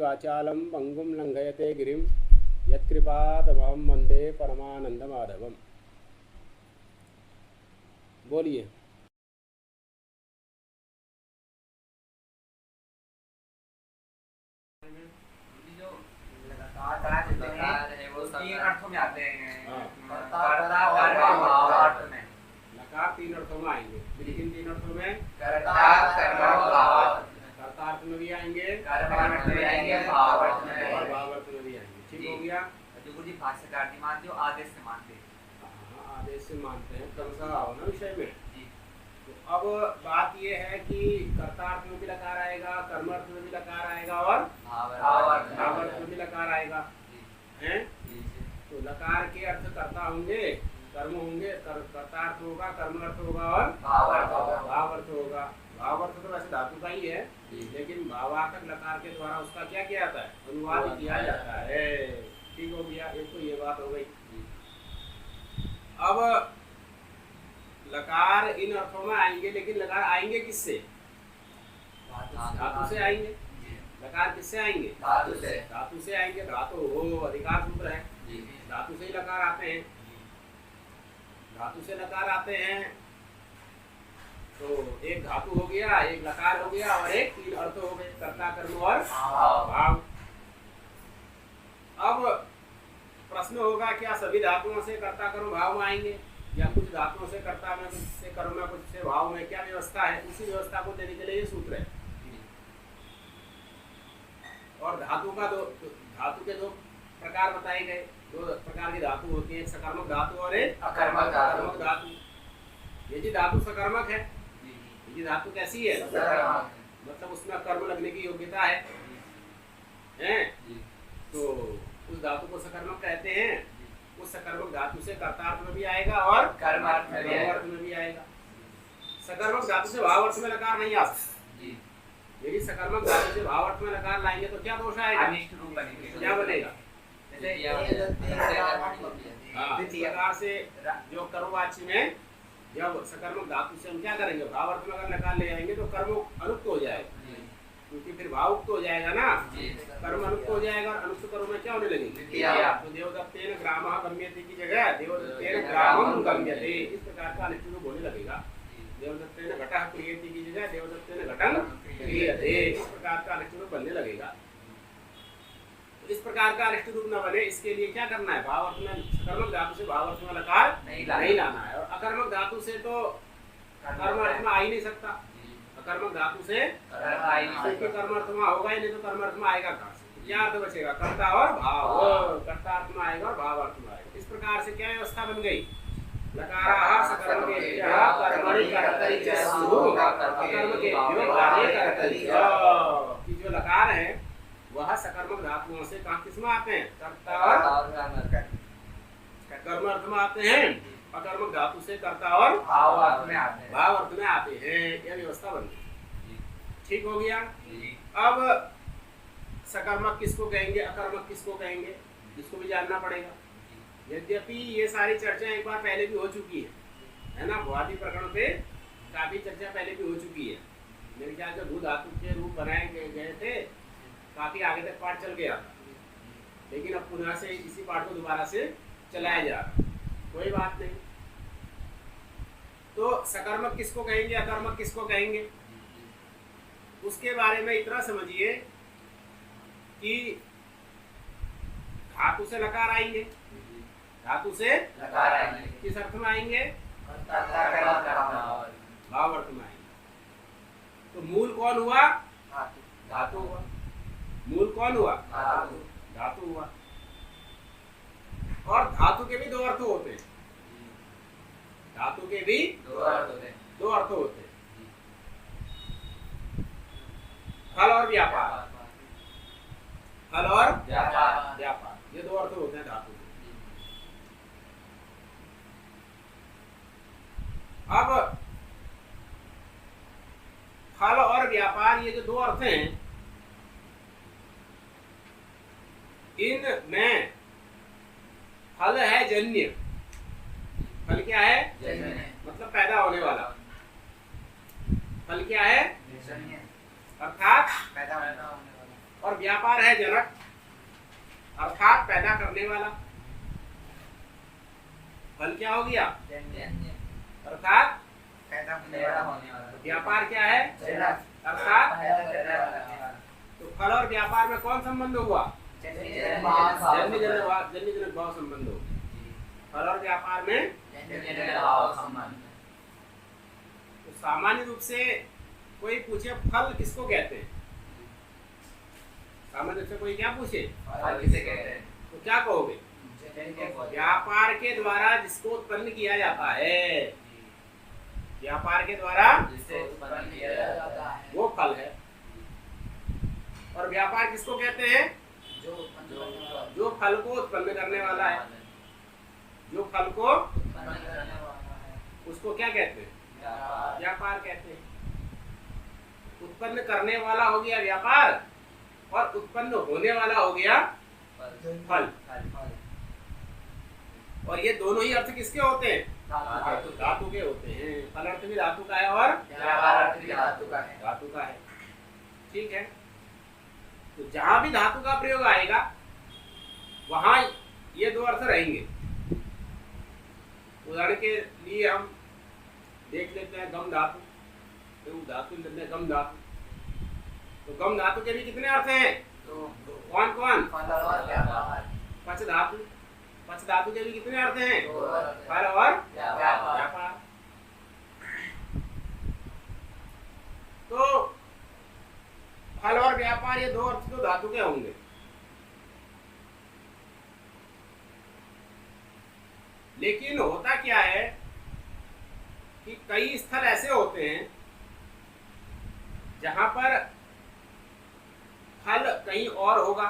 वाचालं पंगुं लंघयते गिरिं यत्कृपातमहं वन्दे परमानंदमाधवम। बोलिए। लकार है वो तीन अर्थों में आते हैं। कर्ता और भाव अर्थ में लकार तीन अर्थों में आएंगे। लेकिन तीन अर्थों में कर्ता कर्म भाव कर्ता अर्थ में भी आएंगे, कर्म अर्थ में आएंगे, भाव अर्थ में और भाव अर्थ में भी आएंगे। ठीक हो गया। जो गुरु जी भाष्यकार जी मानते हो आदेश से मानते हैं। हाँ, आदेश से मानते हैं क्रमशः आओ ना विषय में। जी। तो अब बात ये है कि कर्ता अर्थ में भी लकार आएगा, कर्म अर्थ में भी लकार आएगा और भाव अर्थ में भी लकार आएगा हैं। तो लकार के अर्थ कर्ता होंगे, कर्म होंगे, कर्ता अर्थ होगा, कर्म अर्थ होगा और भाव अर्थ होगा। भाव अर्थ होगा। भाव अर्थ तो वैसे धातु का ही है, लेकिन भावार्थक लकार के द्वारा उसका क्या किया जाता है, अनुवाद किया जाता है। ठीक हो गया। एक तो ये बात हो गई। अब लकार इन अर्थों में आएंगे, लेकिन लकार आएंगे किससे? धातु से आएंगे। लकार किससे आएंगे? धातु से। धातु से आएंगे। धातु हो अधिकार सूत्र है, धातु से ही लकार आते हैं। धातु से लकार आते हैं तो एक धातु हो गया, एक लकार हो गया और एक तीन अर्थ हो गए, कर्ता कर्म और भाव। अब प्रश्न होगा क्या सभी धातुओं से कर्ता कर्म भाव में आएंगे या कुछ धातुओं से कर्ता में, कुछ से कर्म में, कुछ से भाव में? क्या व्यवस्था है? उसी व्यवस्था को देने के लिए ये सूत्र है। और धातु के दो प्रकार बताए गए। दो प्रकार की धातु होती है, एक सकर्मक धातु और एक अकर्मक धातु। यदि धातु सकर्मक है, यदि धातु कैसी है? मतलब उसमें कर्म लगने की योग्यता है, तो उस धातु को सकर्मक कहते हैं। उस सकर्मक धातु से कर्तार्थ में भी आएगा और कर्मार्थ में भी आएगा। सकर्मक धातु से भाव अर्थ में लकार नहीं आ सकता। यदि सकर्मक धातु से भाव अर्थ में लकार लाएंगे तो क्या दोष आएगा? अनिष्ट रूप बनेगा। क्या बनेगा? हाँ, प्रकार से जो कर्मवाची में जब सकर्मक धातु से हम क्या करेंगे, भाव अर्थ में अगर लकार ले आएंगे तो कर्म अनुक्त हो जाएगा, क्योंकि फिर भाव उक्त हो जाएगा ना। कर्म अनुक्त हो जाएगा और अनुक्त कर्म में क्या होने लगेगी? तो देवदत्तेन ग्रामः गम्यते की जगह देवदत्तेन ग्रामं गम्यते, इस प्रकार का अनिष्ट रूप होने लगेगा। देवदत्तेन घटः क्रियते की जगह देवदत्तेन घटं क्रियते, इस प्रकार का अनिष्ट रूप बनने लगेगा। तो इस प्रकार का अनिष्ट रूप न बने, इसके लिए क्या करना है? भाव अर्थ में सकर्मक धातु से भाव अर्थ में लकार नहीं लाना है। और अकर्मक धातु से तो कर्म अर्थ में आ ही नहीं सकता। अकर्मक धातु से कर्म अर्थ में होगा ही नहीं, तो कर्म अर्थ में आएगा कहाँ से? क्या अर्थ बचेगा? कर्ता और भाव। कर्ता अर्थ में आएगा और भाव अर्थ में आएगा। इस प्रकार से क्या व्यवस्था बन गई? लकाराः सकर्मकेभ्यः कर्मणि कर्तरि च स्युः अकर्मकेभ्यो कार्ये कर्तरि च। कि जो लकार है वह सकर्मक धातुओं से कहाँ किस में आते हैं? कर्ता और कर्म अर्थ में आते हैं। अकर्मक धातु से कर्ता और भाव अर्थ में आते हैं। भाव अर्थ में आते हैं। यह व्यवस्था बन गई। ठीक हो गया। अब सकर्मक किसको कहेंगे, अकर्मक किसको कहेंगे, इसको भी जानना पड़ेगा। यद्यपि ये सारी चर्चा एक बार पहले भी हो चुकी है ना। भुआदि प्रकरण पे काफी चर्चा पहले भी हो चुकी है। मेरे ख्याल से भू धातु के रूप बनाए गए थे, काफी आगे तक पाठ चल गया था, लेकिन अब पुनः से इसी पाठ को दोबारा से चलाया जा रहा है। कोई बात नहीं। तो सकर्मक किसको कहेंगे, अकर्मक किसको कहेंगे, उसके बारे में इतना समझिए कि धातु से लकार आएंगे। धातु से लकार आएंगे। किस अर्थ में आएंगे? भाव अर्थ में आएंगे। तो मूल कौन हुआ? धातु हुआ। मूल कौन हुआ? धातु हुआ। और धातु के भी दो अर्थ होते हैं। धातु के भी दो अर्थ होते हैं, फल और व्यापार। फल और व्यापार, ये दो अर्थ होते हैं धातु के। अब फल और व्यापार, ये जो दो अर्थ हैं, इनमें फल है जन्य। फल क्या है? जन्य, मतलब पैदा होने वाला। फल क्या है? अर्थात और व्यापार है जनक, अर्थात पैदा करने वाला। फल क्या हो गया? अर्थात व्यापार क्या है? अर्थात। तो फल और व्यापार में कौन संबंध हुआ? जन्य जनक भाव संबंध हो। फल और व्यापार में तो सामान्य रूप से कोई पूछे फल किसको कहते हैं, सामान्य रूप से कोई क्या पूछे फल किसे कहते हैं? तो क्या कहोगे? व्यापार के द्वारा जिसको उत्पन्न किया जाता है, व्यापार के द्वारा जिससे उत्पन्न किया जाता है वो फल है। और व्यापार किसको कहते हैं? जो फल को उत्पन्न करने वाला है। जो फल को उसको क्या कहते हैं? व्यापार कहते हैं। उत्पन्न करने वाला हो गया व्यापार और उत्पन्न होने वाला हो गया फल। और ये दोनों ही अर्थ किसके होते हैं? धातु के होते हैं। फल अर्थ भी धातु का है और व्यापार अर्थ भी धातु का है। धातु का है। ठीक है। तो जहां भी धातु का प्रयोग आएगा वहां ये दो अर्थ रहेंगे। उदाहरण के लिए हम देख लेते हैं गम धातु, तो धातु लेते हैं गम धातु। तो गम धातु के भी कितने अर्थ हैं? कौन कौन? पच धातु। पच धातु के भी कितने अर्थ हैं? फल और व्यापार। तो फल और व्यापार ये दो अर्थ तो धातु के होंगे। लेकिन होता क्या है कि कई स्थल ऐसे होते हैं जहां पर फल कहीं और होगा,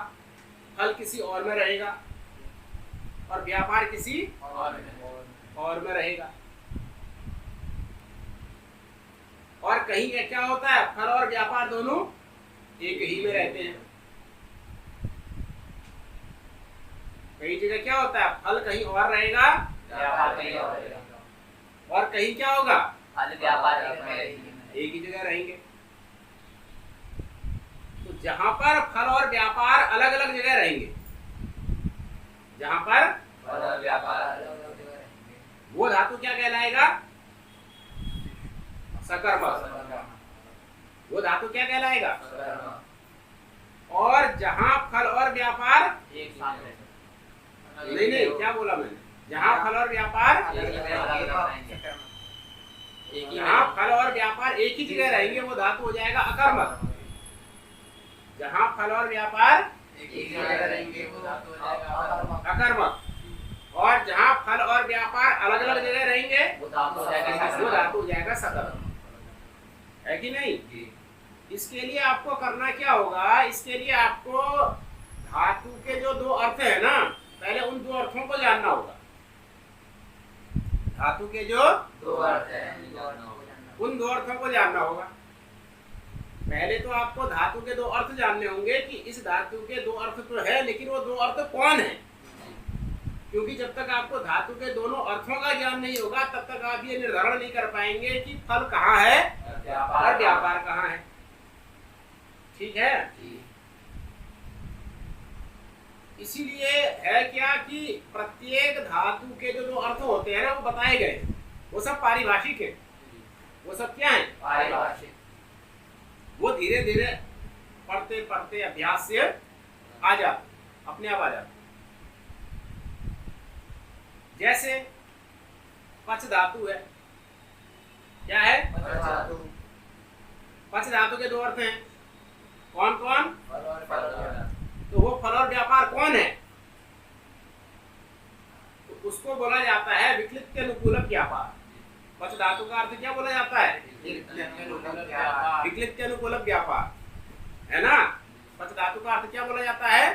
फल किसी और में रहेगा और व्यापार किसी और में रहेगा। और कहीं क्या होता है, फल और व्यापार दोनों एक ही में रहते हैं। कई जगह क्या होता है, फल कहीं और रहेगा और कहीं क्या होगा, एक ही जगह रहेंगे। तो जहां पर फल और व्यापार अलग अलग जगह रहेंगे, जहां पर वो धातु क्या कहलाएगा? सकर्मक। वो धातु क्या कहलाएगा? और जहां फल और व्यापार नहीं, क्या बोला मैंने? जहां फल और व्यापार जहां फल और व्यापार एक ही जगह रहेंगे वो धातु हो जाएगा अकर्मक। जहां फल और व्यापार अकर्मक और जहां फल और व्यापार अलग अलग जगह रहेंगे वो धातु हो जाएगा सकर्मक। है कि नहीं? इसके लिए आपको करना क्या होगा? इसके लिए आपको धातु के जो दो अर्थ है ना, पहले उन दो अर्थों को जानना होगा। धातु के जो दो अर्थ हैं उन दो अर्थों को जानना होगा। पहले तो आपको धातु के दो अर्थ जानने होंगे कि इस धातु के दो अर्थ तो है, लेकिन वो दो अर्थ कौन है? क्योंकि जब तक आपको धातु के दोनों अर्थों का ज्ञान नहीं होगा तब तक आप ये निर्धारण नहीं कर पाएंगे कि फल कहाँ है और व्यापार कहाँ है। ठीक है? इसीलिए है क्या कि प्रत्येक धातु के जो दो अर्थ होते हैं ना, वो बताए गए, वो सब पारिभाषिक है। वो सब क्या है? पारिभाषिक। वो धीरे धीरे पढ़ते पढ़ते अभ्यास से आ जाते, अपने आप आ जाते। जैसे पच धातु है, क्या है? पच धातु के दो अर्थ हैं, कौन कौन? तो वो फल और व्यापार कौन है? तो उसको बोला जाता है विक्लिप्त अनुकूल व्यापार। पच धातु का अर्थ क्या बोला जाता है? विक्लिप्त अनुकूल व्यापार, है ना? पच धातु का अर्थ क्या बोला जाता है?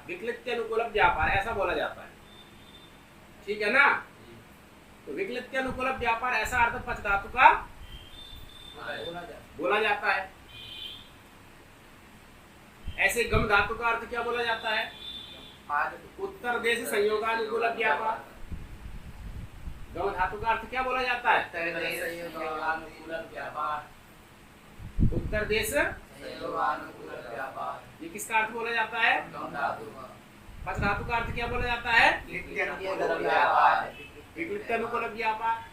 विक्लिप्त अनुकूल व्यापार, ऐसा बोला जाता है। ठीक है ना? तो विक्लिप्त अनुकूल व्यापार ऐसा अर्थ पच धातु का बोला जाता है। ऐसे गम धातु का अर्थ क्या बोला जाता है? उत्तर देश संयोगानुकूल व्यापार। गम धातु का अर्थ क्या बोला जाता है? उत्तर देश व्यापार। ये किसका अर्थ बोला जाता है? गम धातु का। पच धातु का अर्थ क्या बोला जाता है? नित्यनुकूल व्यापार। विक्लिप्तानुकूल व्यापार।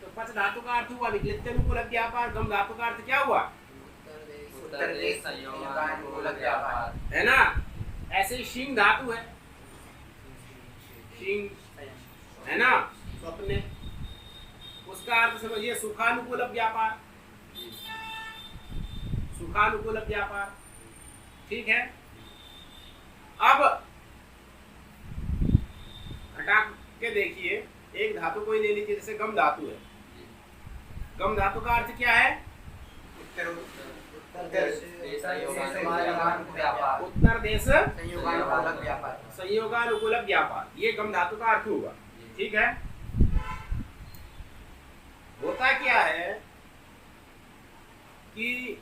तो पच धातु का अर्थ हुआ विक्लिप्तानुकूल व्यापार, गम धातु का अर्थ क्या हुआ? उत्तर देश संयोगानुकूल व्यापार है ना। ऐसे ही शिंग धातु है, शिंग है ना, स्वप्न, उसका अर्थ समझिए सुखानुकूल व्यापार, सुखानुकूल व्यापार। ठीक है। अब घटा के देखिए, एक धातु कोई ले लीजिए, जैसे गम धातु है। गम धातु का अर्थ क्या है? उत्तर देश संयोगानुकूल व्यापार। उत्तर देश संयोगानुकूल व्यापार। संयोगानुकूल व्यापार, ये गम धातु का अर्थ होगा। ठीक है। होता क्या है कि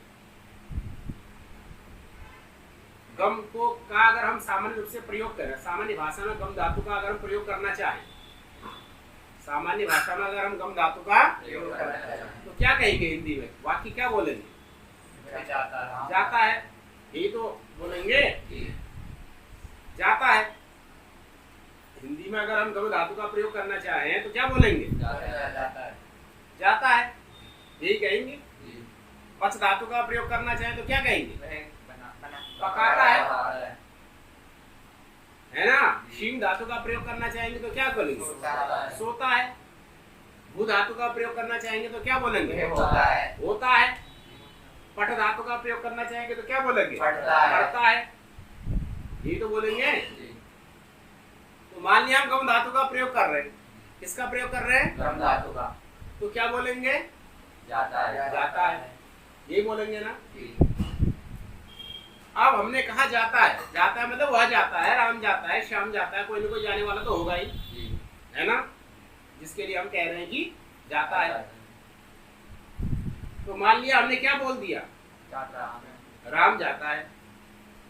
गम को का अगर हम सामान्य रूप से प्रयोग करें, सामान्य भाषा में गम धातु का अगर हम प्रयोग करना चाहें, सामान्य भाषा में अगर हम गम धातु का प्रयोग करना चाहिए। तो क्या कहेंगे हिंदी में? वाक्य क्या बोलेंगे? जाता है, यही तो बोलेंगे, जाता है। हिंदी में अगर हम गम धातु का प्रयोग करना चाहें तो क्या बोलेंगे? जाता है, यही कहेंगे। पच धातु का प्रयोग करना चाहें तो क्या कहेंगे? पकाता है ना। शीम धातु का प्रयोग करना चाहेंगे तो क्या बोलेंगे? सोता है। भू धातु का प्रयोग करना चाहेंगे तो क्या बोलेंगे? होता है। पट धातु का प्रयोग करना चाहेंगे तो क्या बोलेंगे? पढ़ता है, यही तो बोलेंगे। तो मान लिया हम गम धातु का प्रयोग कर रहे हैं, किसका प्रयोग कर रहे हैं? गम धातु का। तो क्या बोलेंगे? जाता है। जाता है, यही बोलेंगे ना। अब हमने कहा जाता है, जाता है मतलब वह जाता है, राम जाता है, श्याम जाता है, कोई ना कोई जाने वाला तो होगा ही, है ना, जिसके लिए हम कह रहे हैं कि जाता है। तो मान लिया हमने क्या बोल दिया? राम जाता है,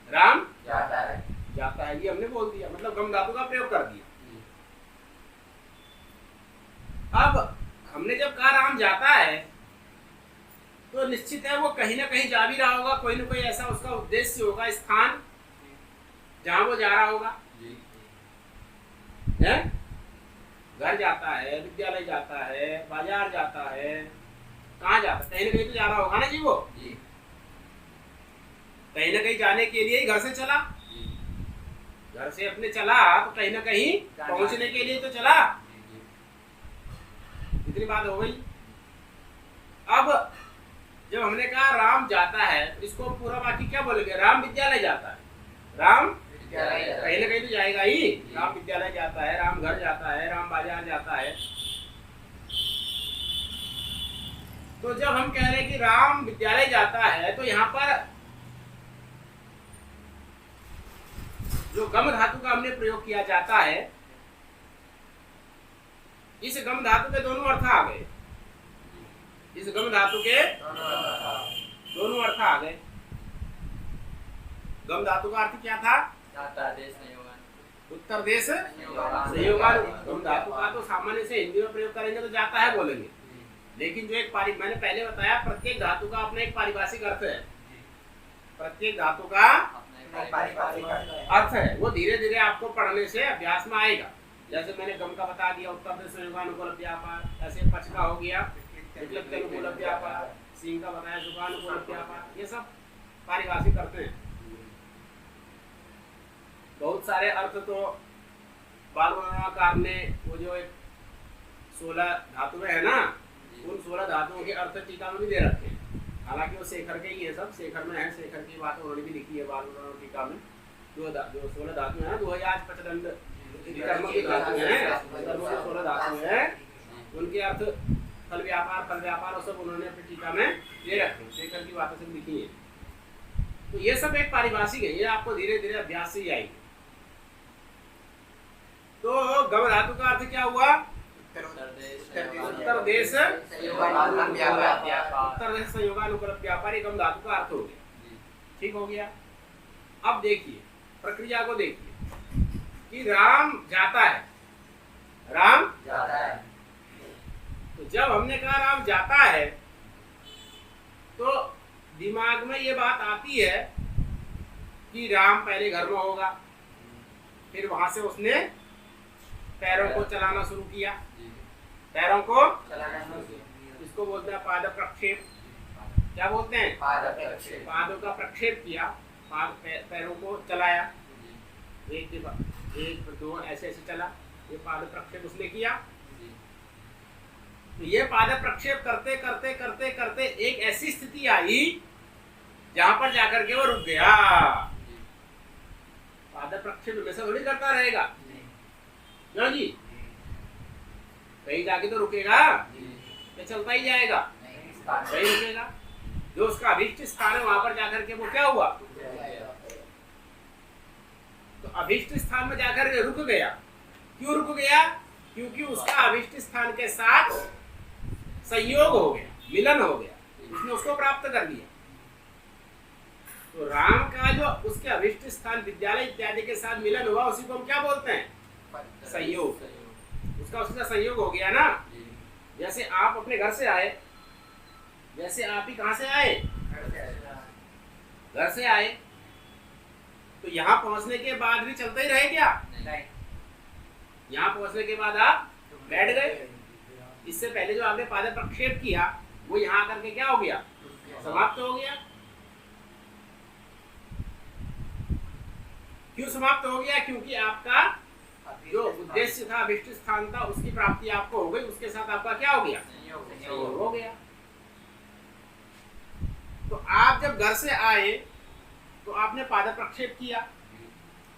राम जाता है, जाता है, ये हमने बोल दिया, मतलब गम धातु का प्रयोग कर दिया। अब हमने जब कहा राम जाता है तो निश्चित है वो कहीं ना कहीं जा भी रहा होगा, कोई ना कोई ऐसा उसका उद्देश्य होगा, स्थान जहां वो जा रहा होगा। है, घर जाता है, विद्यालय जाता है, बाजार जाता है, कहाँ जाता है? कहीं ना कहीं तो जा रहा होगा ना जी वो। कहीं ना कहीं जाने के लिए ही घर से चला, घर से अपने चला तो कहीं ना कहीं पहुंचने के लिए तो चला। इतनी बात हो गई। अब जब हमने कहा राम जाता है, इसको पूरा बाकी क्या बोलेंगे? राम विद्यालय जाता है, राम कहीं ना कहीं तो जाएगा ही। राम विद्यालय जाता है, राम घर जाता है, राम बाजार जाता है। तो जब हम कह रहे हैं कि राम विद्यालय जाता है, तो यहाँ पर जो गम धातु का हमने प्रयोग किया जाता है, इस गम धातु के दोनों अर्थ आ गए। इस गम धातु के दोनों अर्थ आ गए। गम धातु का अर्थ क्या था? उत्तर देश संयोगान। गम धातु का तो सामान्य से हिंदी में प्रयोग करेंगे तो जाता है बोलेंगे, लेकिन जो एक मैंने पहले बताया, प्रत्येक धातु का अपना एक पारिभाषिक अर्थ है। प्रत्येक धातु का अर्थ है, वो धीरे धीरे आपको पढ़ने से अभ्यास में आएगा। जैसे मैंने गम का बता दिया, उत्तर देश संयोगानुकूल व्यापार, ऐसे पच का हो गया विक्लिप्तानुकूल व्यापार, सिंह का बताया सुखानुकूल व्यापार, ये सब पारिभाषिक अर्थ हैं। बहुत सारे अर्थ तो बाल गणनाकार ने वो जो एक 16 धातुएं है ना, उन 16 धातुओं के अर्थ टीका में भी दे रखे हैं। हालांकि वो शेखर के ही है, सब शेखर में है, शेखर की बात उन्होंने भी लिखी है बाल गणना टीका में। जो 16 धातु है ना, 2055 कर्म की धातु है, कर्म की 16 धातु है, उनके अर्थ फल व्यापार और सब उन्होंने अपनी टीका में दे रखे, शेखर की बातें सब लिखी है। तो ये सब एक पारिभाषिक है, ये आपको धीरे धीरे अभ्यास से ही आएगी। तो गम धातु का अर्थ क्या हुआ? उत्तर देश संयोगानुकूल व्यापार, गम धातु का अर्थ हो गया। ठीक हो गया। अब देखिए प्रक्रिया को, देखिए कि राम जाता है, राम जाता है। तो जब हमने कहा राम जाता है तो दिमाग में ये बात आती है कि राम पहले घर में होगा, फिर वहां से उसने पैरों को चलाना शुरू किया, पैरों को इसको बोलते हैं पाद प्रक्षेप। क्या बोलते हैं? पादों का प्रक्षेप किया, पैरों को चलाया, एक दो ऐसे ऐसे चला, ये पाद प्रक्षेप उसने किया। तो ये पाद प्रक्षेप करते करते करते करते एक ऐसी स्थिति आई जहां पर जाकर के वो रुक गया। पाद प्रक्षेप हमेशा थोड़ी करता रहेगा, क्यों जी? कहीं जाके तो रुकेगा, ये चलता ही जाएगा, कहीं रुकेगा। जो उसका अभीष्ट स्थान है वहां पर जाकर के वो क्या हुआ? तो अभीष्ट स्थान में जाकर के रुक गया। क्यों रुक गया? क्योंकि उसका अभीष्ट स्थान के साथ संयोग हो गया, मिलन हो गया, उसने उसको प्राप्त कर लिया। तो राम का जो उसके अभीष्ट स्थान विद्यालय इत्यादि के साथ मिलन हुआ, उसी को हम क्या बोलते हैं? संयोग। उसका उसका संयोग हो गया ना। जैसे आप अपने घर से आए, जैसे आप ही कहां से आए? घर से आए, तो यहाँ पहुंचने के बाद भी चलता ही रहे क्या? यहाँ पहुंचने के बाद आप बैठ गए। इससे पहले जो आपने पाद प्रक्षेप किया वो यहाँ आकर के क्या हो गया? समाप्त हो गया। क्यों समाप्त हो गया? क्योंकि आपका जो उद्देश्य था, अभीष्ट स्थान था, उसकी प्राप्ति आपको हो गई, उसके साथ आपका क्या हो गया? संयोग हो गया। तो आप जब घर से आए तो आपने पाद प्रक्षेप किया,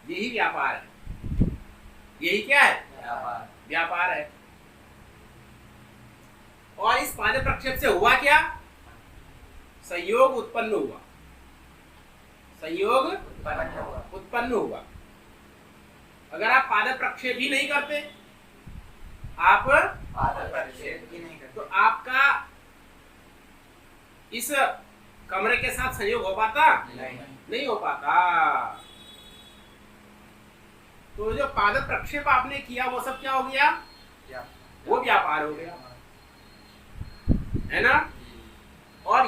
यही व्यापार है। यही क्या है? व्यापार है। और इस पाद प्रक्षेप से हुआ क्या? संयोग उत्पन्न हुआ, संयोग उत्पन्न हुआ। अगर आप पाद प्रक्षेप ही नहीं करते, आप तो आपका इस कमरे के साथ संयोग हो पाता? नहीं हो पाता। तो जो पाद प्रक्षेप आपने किया वो सब क्या हो गया? वो व्यापार हो गया, है ना। और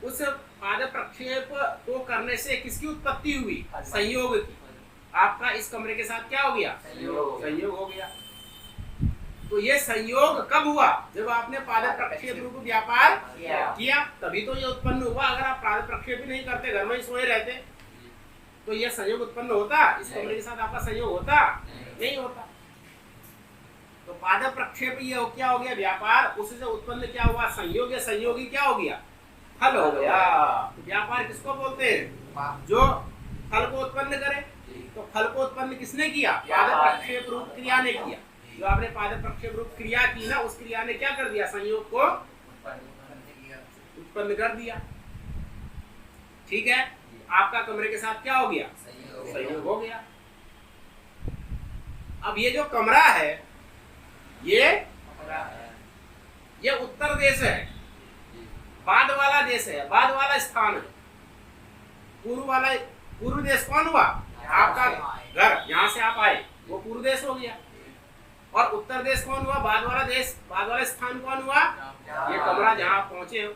उस पाद प्रक्षेप को करने से किसकी उत्पत्ति हुई? संयोग की। आपका इस कमरे के साथ क्या हो गया? संयोग हो गया। तो ये संयोग कब हुआ? जब आपने पाद प्रक्षेप रूप व्यापार किया, तभी तो ये उत्पन्न हुआ। अगर आप पाद प्रक्षेप ही नहीं करते, घर में ही सोए रहते, तो ये संयोग उत्पन्न होता? इस कमरे के साथ आपका संयोग होता? नहीं होता। तो पाद प्रक्षेप ये क्या हो गया? व्यापार। उससे उत्पन्न क्या हुआ? संयोग। या संयोगी क्या हो गया? फल हो गया। तो व्यापार किसको बोलते हैं? जो फल को उत्पन्न करे। तो फल को उत्पन्न किसने किया? पाद प्रक्षेप रूप क्रिया ने किया। जो आपने पाद प्रक्षेप रूप क्रिया की ना, उस क्रिया ने क्या कर दिया? संयोग को उत्पन्न कर दिया। ठीक है। आपका कमरे के साथ क्या हो गया? संयोग हो गया। अब ये जो कमरा है, ये उत्तर देश है, बाद वाला देश है, बाद वाला स्थान है। पूर्व देश कौन हुआ? आपका घर, यहाँ से आप आए, वो पूर्व देश हो गया। और उत्तर देश कौन हुआ? बाद वाला देश, बाद वाला स्थान कौन हुआ? ये कमरा जहाँ आप पहुंचे हो,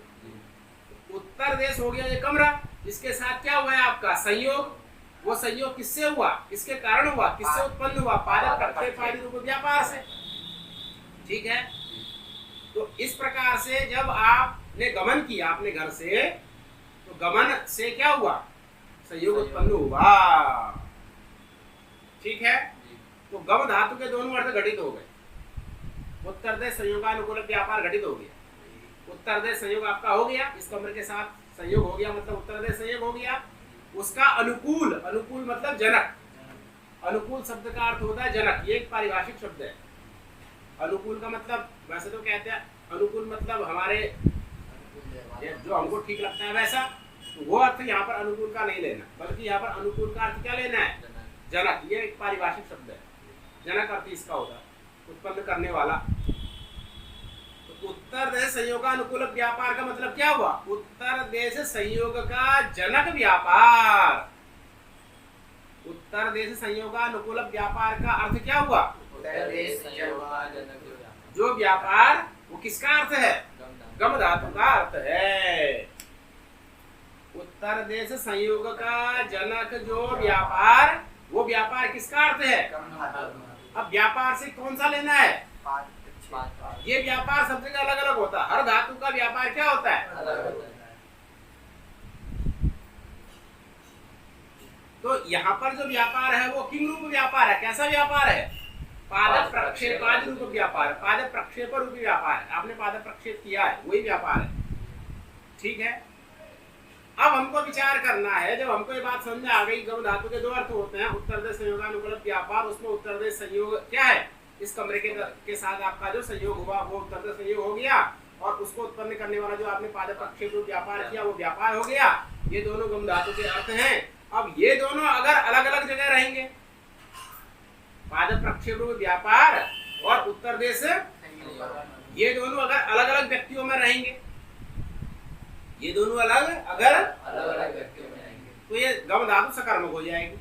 उत्तर देश हो गया ये कमरा। इसके साथ क्या हुआ है आपका? संयोग। वो संयोग किससे हुआ? किसके कारण हुआ? किससे उत्पन्न हुआ? पाद प्रक्षेप आदि रूप व्यापार से। ठीक है। तो इस प्रकार से जब आपने गमन किया अपने घर से, तो गमन से क्या हुआ? संयोग उत्पन्न हुआ। ठीक है। तो गम धातु के दोनों अर्थ घटित हो गए। उत्तर देश संयोगानुकूल व्यापार घटित हो गया। उत्तर देश संयोग आपका हो गया, इस कमरे के साथ संयोग हो गया, मतलब उत्तर देश संयोग हो गया। उसका अनुकूल, अनुकूल मतलब जनक। अनुकूल शब्द का अर्थ होता है जनक। ये एक पारिभाषिक शब्द है। अनुकूल का मतलब, वैसे तो कहते हैं अनुकूल मतलब हमारे जो हमको ठीक लगता है वैसा, तो वो अर्थ यहाँ पर अनुकूल का नहीं लेना, बल्कि यहाँ पर अनुकूल का अर्थ क्या लेना है? जनक। ये एक पारिभाषिक शब्द है। जनक अर्थ इसका होता है उत्पन्न करने वाला। तो उत्तर देश संयोगानुकूल व्यापार का मतलब क्या हुआ? उत्तर देश संयोग का जनक व्यापार। उत्तर देश संयोगानुकूल व्यापार का अर्थ क्या हुआ? जो व्यापार, वो किसका अर्थ है? गम धातु का अर्थ है। उत्तर देश संयोग का जनक जो व्यापार, वो व्यापार किसका अर्थ है? अब व्यापार से कौन सा लेना है? ये व्यापार सब जगह अलग अलग होता है। हर धातु का व्यापार क्या होता है? तो यहाँ पर जो व्यापार है वो किंग रूप व्यापार है। कैसा व्यापार है? पाद प्रक्षेपादि रूप व्यापार, पाद प्रक्षेप रूप व्यापार है। आपने पाद प्रक्षेप किया है, वही व्यापार है। ठीक है, अब हमको विचार करना है। जब हमको ये बात समझ में आ गई, गम धातु के दो अर्थ होते हैं, उत्तर देश संयोगानुकूल व्यापार, उसमें उत्तर देश संयोग क्या है? इस कमरे के साथ आपका जो संयोग हुआ वो उत्तर देश संयोग हो गया, और उसको उत्पन्न करने वाला जो आपने पाद प्रक्षेप रूप व्यापार किया वो व्यापार हो गया। ये दोनों गम धातु के अर्थ हैं। अब ये दोनों अगर अलग अलग जगह रहेंगे, पाद प्रक्षेप रूप व्यापार और उत्तर देश, ये दोनों अगर अलग अलग व्यक्तियों में रहेंगे, ये दोनों अलग व्यक्तियों में रहेंगे, तो ये गम धातु सकर्मक हो जाएगी।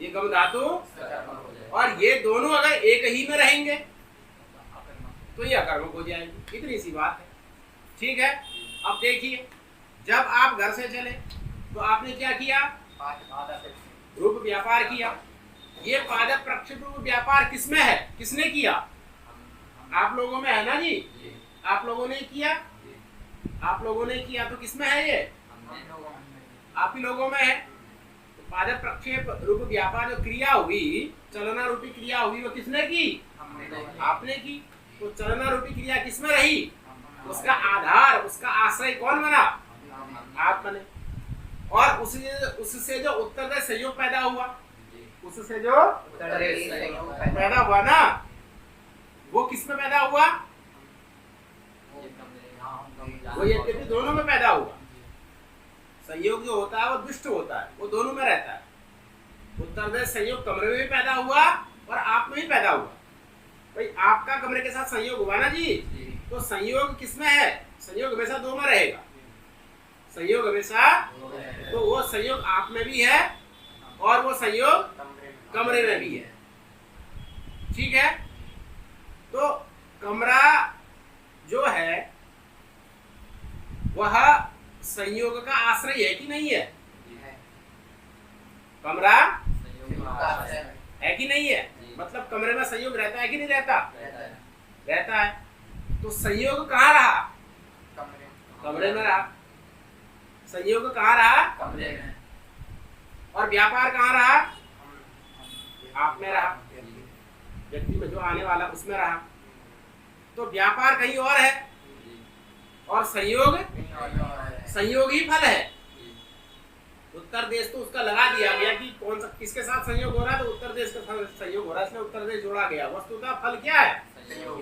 ये गम धातु, और ये दोनों अगर एक ही में रहेंगे तो ये अकर्मक हो जाएगी। इतनी सी बात है। ठीक है, अब देखिए, जब आप घर से चले तो आपने क्या किया? रूप व्यापार किया। ये पाद प्रक्षेप रूप व्यापार किसमें है? किसने किया? आप लोगों में है ना जी? आप लोगों ने किया। आप लोगों ने किया तो किसमें है? ये आप ही लोगों में है। तो पाद प्रक्षेप रूप व्यापार जो क्रिया हुई, चलना रूपी क्रिया हुई, वो किसने की? आपने की। तो चलना रूपी क्रिया किसमें रही? उसका आधार, उसका आश्रय कौन बना? आप बने। और उससे जो उत्तर देश संयोग पैदा हुआ, उससे जो पैदा हुआ ना, वो किसमें पैदा हुआ? वो ये दोनों में पैदा हुआ। संयोग जो होता है वो दुष्ट होता है, वो दोनों में रहता है। उत्तर देश संयोग कमरे में भी पैदा हुआ और आप में भी पैदा हुआ। भाई आपका कमरे के साथ संयोग हुआ ना जी, तो संयोग किसमें है? संयोग हमेशा दो में रहेगा। संयोग हमेशा, तो वो संयोग आप में भी है और वो संयोग कमरे में भी है। ठीक है, तो कमरा जो है वह संयोग का आश्रय है कि नहीं है? कमरा है कि नहीं है? मतलब कमरे में संयोग रहता है कि नहीं रहता? रहता है। तो संयोग कहाँ रहा? कमरे में रहा। संयोग कहाँ रहा? कमरे में। और व्यापार कहाँ रहा? आप में रहा। व्यक्ति में जो आने वाला उसमें रहा। तो व्यापार कहीं और है और संयोग संयोग ही फल है। उत्तर देश तो उसका लगा दिया गया कि कौन सा किसके साथ संयोग हो रहा है, तो उत्तर देश के साथ संयोग हो रहा है, इसलिए उत्तर देश जोड़ा गया। वस्तुतः फल क्या है?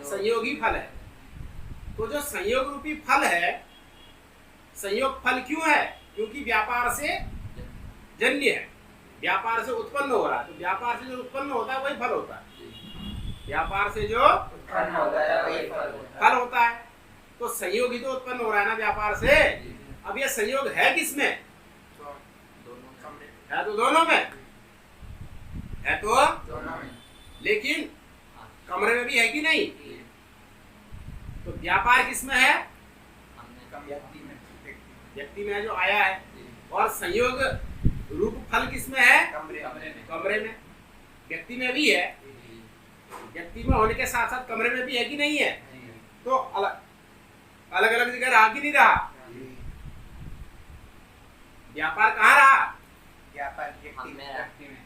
संयोग ही फल है। तो जो संयोग रूपी फल है, संयोग फल क्यों है? क्योंकि व्यापार से जन्य है, व्यापार से उत्पन्न हो रहा है। तो व्यापार से जो उत्पन्न होता है वही फल होता है। व्यापार से जो उत्पन्न होता है वही फल होता है। तो संयोग ही तो उत्पन्न हो रहा है ना व्यापार से। अब ये संयोग है किसमें? है तो दोनों में, है तो दोनों में, लेकिन कमरे में भी है कि नहीं? तो व्यापार किसमें है? व्यक्ति में जो आया है। और संयोग रूप फल किसमें है? कमरे में। व्यक्ति में भी है, व्यक्ति में होने के साथ साथ कमरे में भी है कि नहीं है? तो अलग अलग जगह रहा कि नहीं रहा? व्यापार कहाँ रहा? व्यापार व्यक्ति में।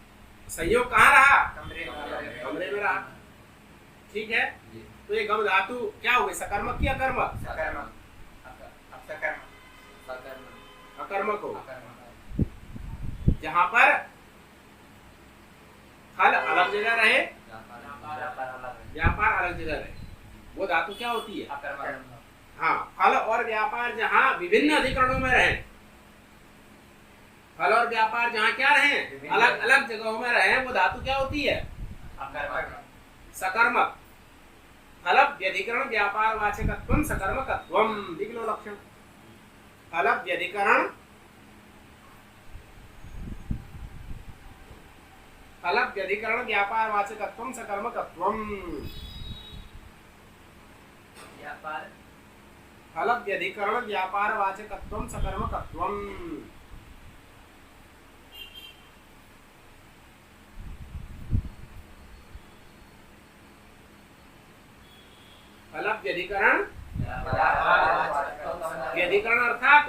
संयोग कहाँ रहा? कमरे में रहा। ठीक है, तो ये गम धातु क्या हुए? सकर्मक की अकर्मक? अकर्मक हो। जहां पर फल अलग जगह रहे, व्यापार अलग जगह रहे, वो धातु क्या होती है? अकर्मक। हाँ, फल और व्यापार जहाँ विभिन्न अधिकरणों में रहे, फल और व्यापार जहाँ क्या रहे? अलग अलग जगहों में रहे, वो धातु क्या होती है? सकर्मक। फल व्यधिकरण व्यापार वाचकत्वम सकर्मकत्वम। लिख लो लक्षण। फल व्यधिकरण, फल व्यधिकरण व्यापार वाचकत्वम सकर्मकत्वम। फल व्यधिकरण व्यापार वाचकत्वम सकर्मकत्वम। फल व्यधिकरण, व्यधिकरण अर्थात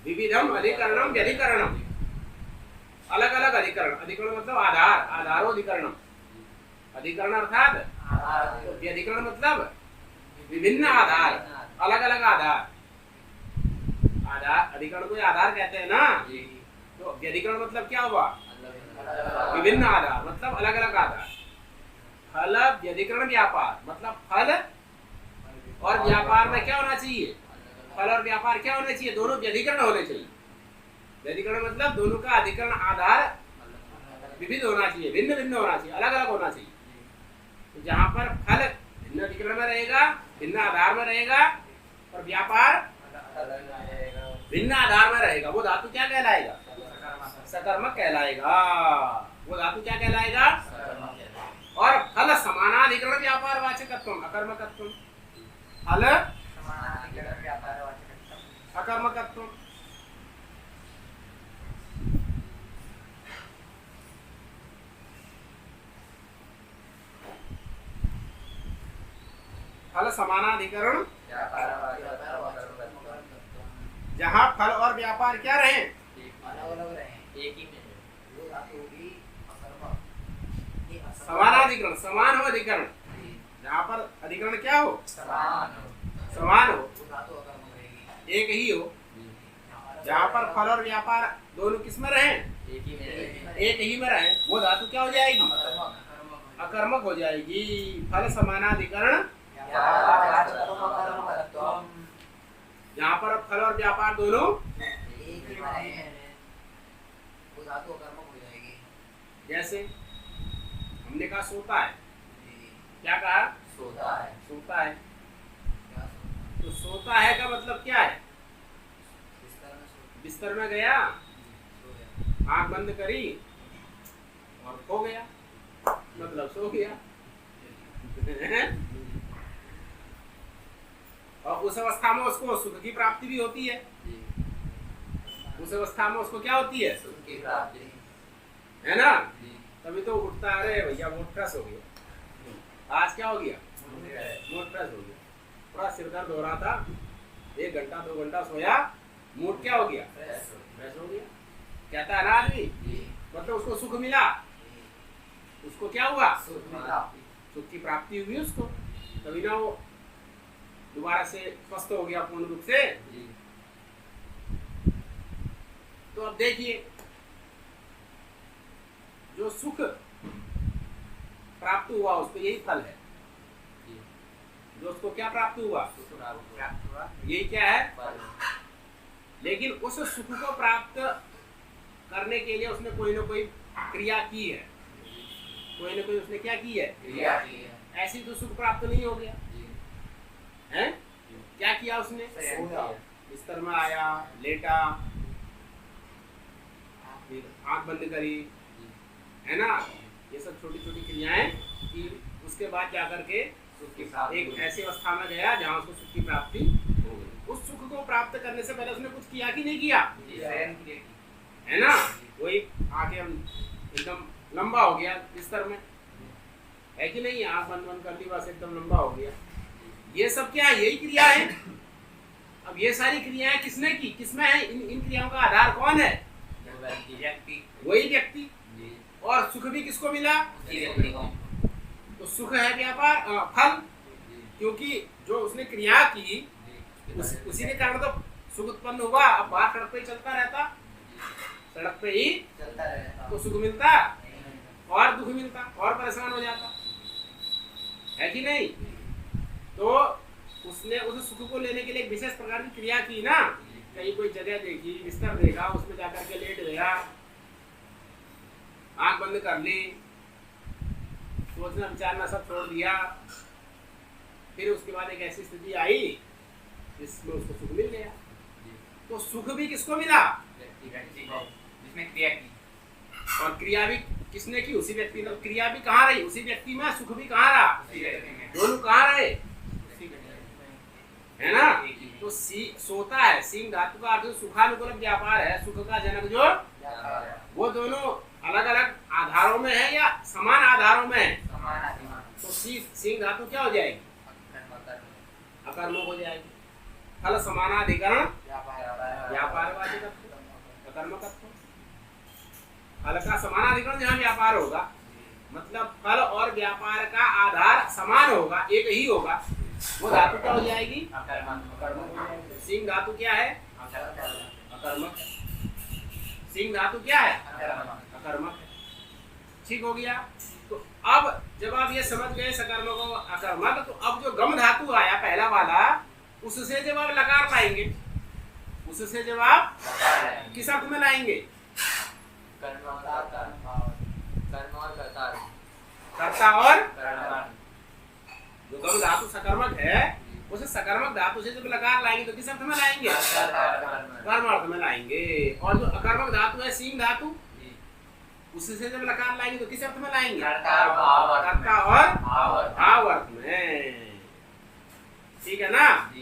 विविधम अधिकरणम व्यधिकरणम, अलग अलग अधिकरण। अधिकरण मतलब आधार, आधारोधिकरणम। अधिकरण अर्थात व्यधिकरण मतलब विभिन्न आधार, अलग अलग आधार। आधार अधिकरण को आधार कहते हैं ना, तो व्यधिकरण मतलब क्या हुआ? विभिन्न आधार मतलब अलग अलग आधार। फल व्यधिकरण व्यापार मतलब फल और व्यापार में क्या होना चाहिए? फल और व्यापार क्या होने चाहिए? दोनों व्यधिकरण होने चाहिए। व्यधिकरण मतलब दोनों का अधिकरण आधार विविध होना चाहिए, भिन्न भिन्न होना चाहिए, अलग अलग होना चाहिए। तो जहां पर फल भिन्न अधिकरण में रहेगा, भिन्न आधार में रहेगा, और व्यापार भिन्न आधार में रहेगा, वो धातु क्या कहलाएगा? सकर्मक कहलाएगा। वो धातु क्या कहलाएगा? और फल समानाधिकरण व्यापार वाचकत्व अकर्मकत्व। फल अकर्मकत्व। फल समानाधिकरण जहाँ फल और व्यापार क्या रहे? एक ही में समानाधिकरण, समान हो अधिकरण। जहाँ पर अधिकरण क्या हो? समान हो, एक ही हो। जहाँ पर फल और व्यापार दोनों किस में रहे? एक ही में रहे, वो धातु क्या हो जाएगी? अकर्मक हो जाएगी। फल समानाधिकरण जहाँ पर फल और व्यापार दोनों जैसे हमने कहा सोता है, क्या कहा? सोता है। सोता है, तो सोता है का मतलब क्या है? बिस्तर में गया, आंख बंद करी और खो गया, मतलब सो गया। और उस अवस्था में उसको सुख की प्राप्ति भी होती है। उस अवस्था में उसको क्या होती है? सुख की प्राप्ति, है ना? तभी तो उठता है, अरे भैया मूड फ्रेश हो गया, आज क्या हो गया? मूड फ्रेश हो गया। थोड़ा सिर दर्द हो रहा था, 1 घंटा 2 घंटा सोया, मूड क्या हो गया? फ्रेश हो गया। कहता है ना आदमी, मतलब उसको सुख मिला, उसको क्या हुआ? सुख की प्राप्ति हुई उसको, तभी ना वो दोबारा से स्वस्थ हो गया पूर्ण रूप से। तो अब देखिए, जो सुख प्राप्त हुआ उसको यही फल है। जो उसको क्या प्राप्त हुआ? यही क्या है? लेकिन उस सुख को प्राप्त करने के लिए उसने कोई ना कोई क्रिया की है, कोई ना कोई उसने क्या की है? क्रिया की है। ऐसी तो सुख प्राप्त नहीं हो गया है। क्या किया उसने? बिस्तर में आया, लेटा, फिर आंख बंद करी, है ना? ये सब छोटी छोटी क्रियाएं की। उसके बाद जाकर के एक ऐसी अवस्था में गया जहाँ उसको सुख की प्राप्ति हो गई। उस सुख को प्राप्त करने से पहले उसने कुछ किया कि नहीं किया? है ना? वही आके एकदम लंबा हो गया बिस्तर में, है कि नहीं? आंख बंद बंद कर ली, बस एकदम लंबा हो गया। ये सब क्या है? यही क्रिया है। अब ये सारी क्रियाएं किसने की? किसमें है? इन क्रियाओं का आधार कौन है? वही व्यक्ति। और सुख भी किसको मिला? तो सुख है व्यापार फल, क्योंकि जो उसने क्रिया की उसी के कारण तो सुख उत्पन्न हुआ। अब बाहर सड़क पे ही चलता रहता, सड़क पे ही तो सुख मिलता और दुख मिलता और परेशान हो जाता, है कि नहीं? तो उसने उस सुख को लेने के लिए एक विशेष प्रकार की क्रिया की ना। कहीं कोई जगह देखी, बिस्तर देखा, उसमें जाकर के लेट गया, आंख बंद कर ली, सोचना विचारना सब छोड़ दिया। फिर उसके बाद एक ऐसी स्थिति आई जिसमें उसको सुख मिल गया। तो सुख भी किसको मिला? जिसने क्रिया की। और क्रिया भी किसने की? उसी व्यक्ति ने। क्रिया भी कहाँ रही? उसी व्यक्ति में। सुख भी कहाँ रहा? दोनों कहाँ रहे? है ना। एक ही तो सोता है, सिंह धातु का अर्थ सुखानुकूल व्यापार है, सुख का जनक जो, वो दोनों अलग अलग आधारों में है या समान आधारों में है। तो सिंह धातु क्या हो जाएगी, अकर्मक हो जाएगी। फल समानाधिकरण व्यापारवाचकत्व अकर्मकत्व। फल का समानाधिकरण जहाँ व्यापार होगा, मतलब फल और व्यापार का आधार समान होगा, एक ही होगा, वो धातु क्या हो जाएगी, अकर्मक हो जाएगी। सिंह धातु क्या है, अकर्मक। सिंह धातु क्या है, अकर्मक है। ठीक हो गया। तो अब जब आप ये समझ गए सकर्मक और अकर्मक, तो अब जो गम धातु आया पहला वाला, उससे जब आप लकार लाएंगे, उससे जब आप किस अर्थ में लाएंगे, कर्ता और जो गम धातु सकर्मक है, उसे सकर्मक धातु से जब लकार लाएंगे तो किस अर्थ में लाएंगे, कर्म अर्थ में लाएंगे। और जो अकर्मक धातु है सिंह धातु, उससे जब लकार लाएंगे तो किस अर्थ में लाएंगे, कर्ता और भाव अर्थ में। ठीक है ना।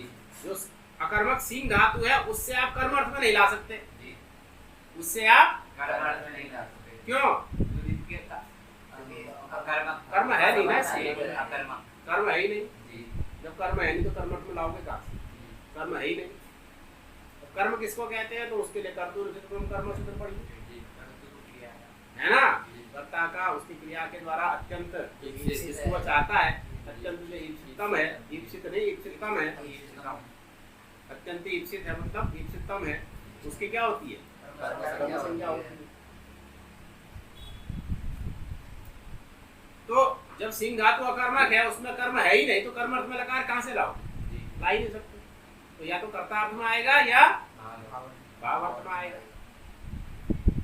जो अकर्मक सिंह धातु है उससे आप कर्म अर्थ में नहीं ला सकते, उससे आप क्यों, कर्म है नहीं ना, कर्म है ही नहीं। जब कर्म है नहीं तो कर्म अर्थ में लाओगे कहाँ से, कर्म है ही नहीं। कर्म किसको कहते हैं, तो उसके लिए कर्म सूत्र पढ़िए, है ना। कर्ता का उसकी क्रिया के द्वारा अत्यंत जिसको चाहता है, अत्यंत जो ईप्सितम है, ईप्सित नहीं ईप्सितम है, अत्यंत ईप्सित है मतलब ईप्सितम है, उसकी क्या होती है, कर्म संज्ञा होती है। तो जब सिंह धातु अकर्मक है, उसमें कर्म है ही नहीं, तो कर्म अर्थ में लकार कहाँ से लाओ, ला ही नहीं सकते। तो या तो कर्ता अर्थ में आएगा या भाव अर्थ में आएगा।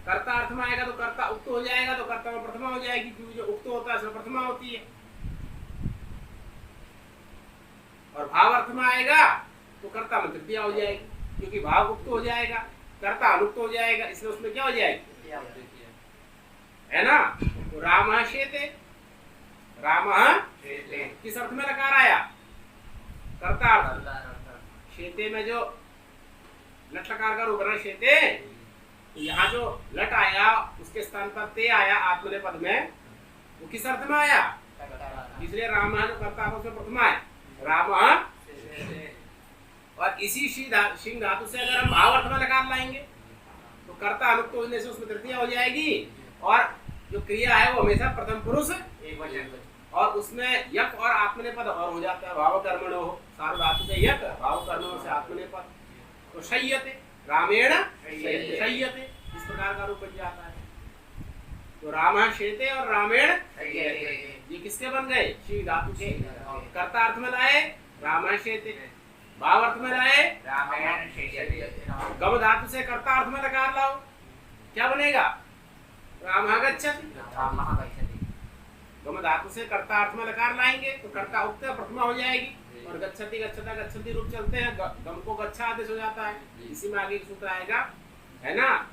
कर्ता अर्थ में आएगा तो कर्ता उक्त हो जाएगा, तो कर्ता में प्रथमा हो जाएगी, क्योंकि जो उक्त होता है उसमें प्रथमा होती है। और भाव अर्थ में आएगा तो कर्ता में तृतीया हो जाएगी, क्योंकि भाव उक्त हो जाएगा, कर्ता अनुक्त हो जाएगा, इसलिए उसमें क्या हो जाएगी, है ना। तो राम शेते, राम किस अर्थ में लकार आया, कर्ता अर्थ। शेते में जो लट लकार का रूप है शेते, तो यहाँ जो लट आया उसके स्थान पर ते आया आत्मनेपद में, वो किस अर्थ में आया, इसलिए राम जो कर्ता है उसमें प्रथमा है, राम। और इसी सिंह धातु से अगर हम भाव अर्थ में लकार लाएंगे तो कर्ता अनुक्त होने से उसमें तृतीया हो जाएगी, और जो क्रिया है वो हमेशा प्रथम पुरुष एकवचन, और उसमें यक और आत्मनेपद और हो जाता है, भाव कर्मणो हो, सार्व धातु से यक, भाव कर्मणो से आत्मनेपद। तो शय्यते, रामेण शय्यते, इस प्रकार का रूप बन जाता है। तो राम शेते और रामेण ये किसके बन गए, शिव धातु के। कर्ता अर्थ में लाए राम शेते, भाव अर्थ में लाए रामेण शय्यते। गम धातु से कर्ता अर्थ में लकार लाओ, क्या बनेगा, राम गच्छति। गम धातु से कर्ता अर्थ में लकार लाएंगे तो कर्ता उक्त प्रथमा हो जाएगी, और गच्छति गच्छता गच्छति रूप चलते हैं, गम को गच्छा आदेश हो जाता है। इसी में आगे एक सूत्र आएगा, है ना,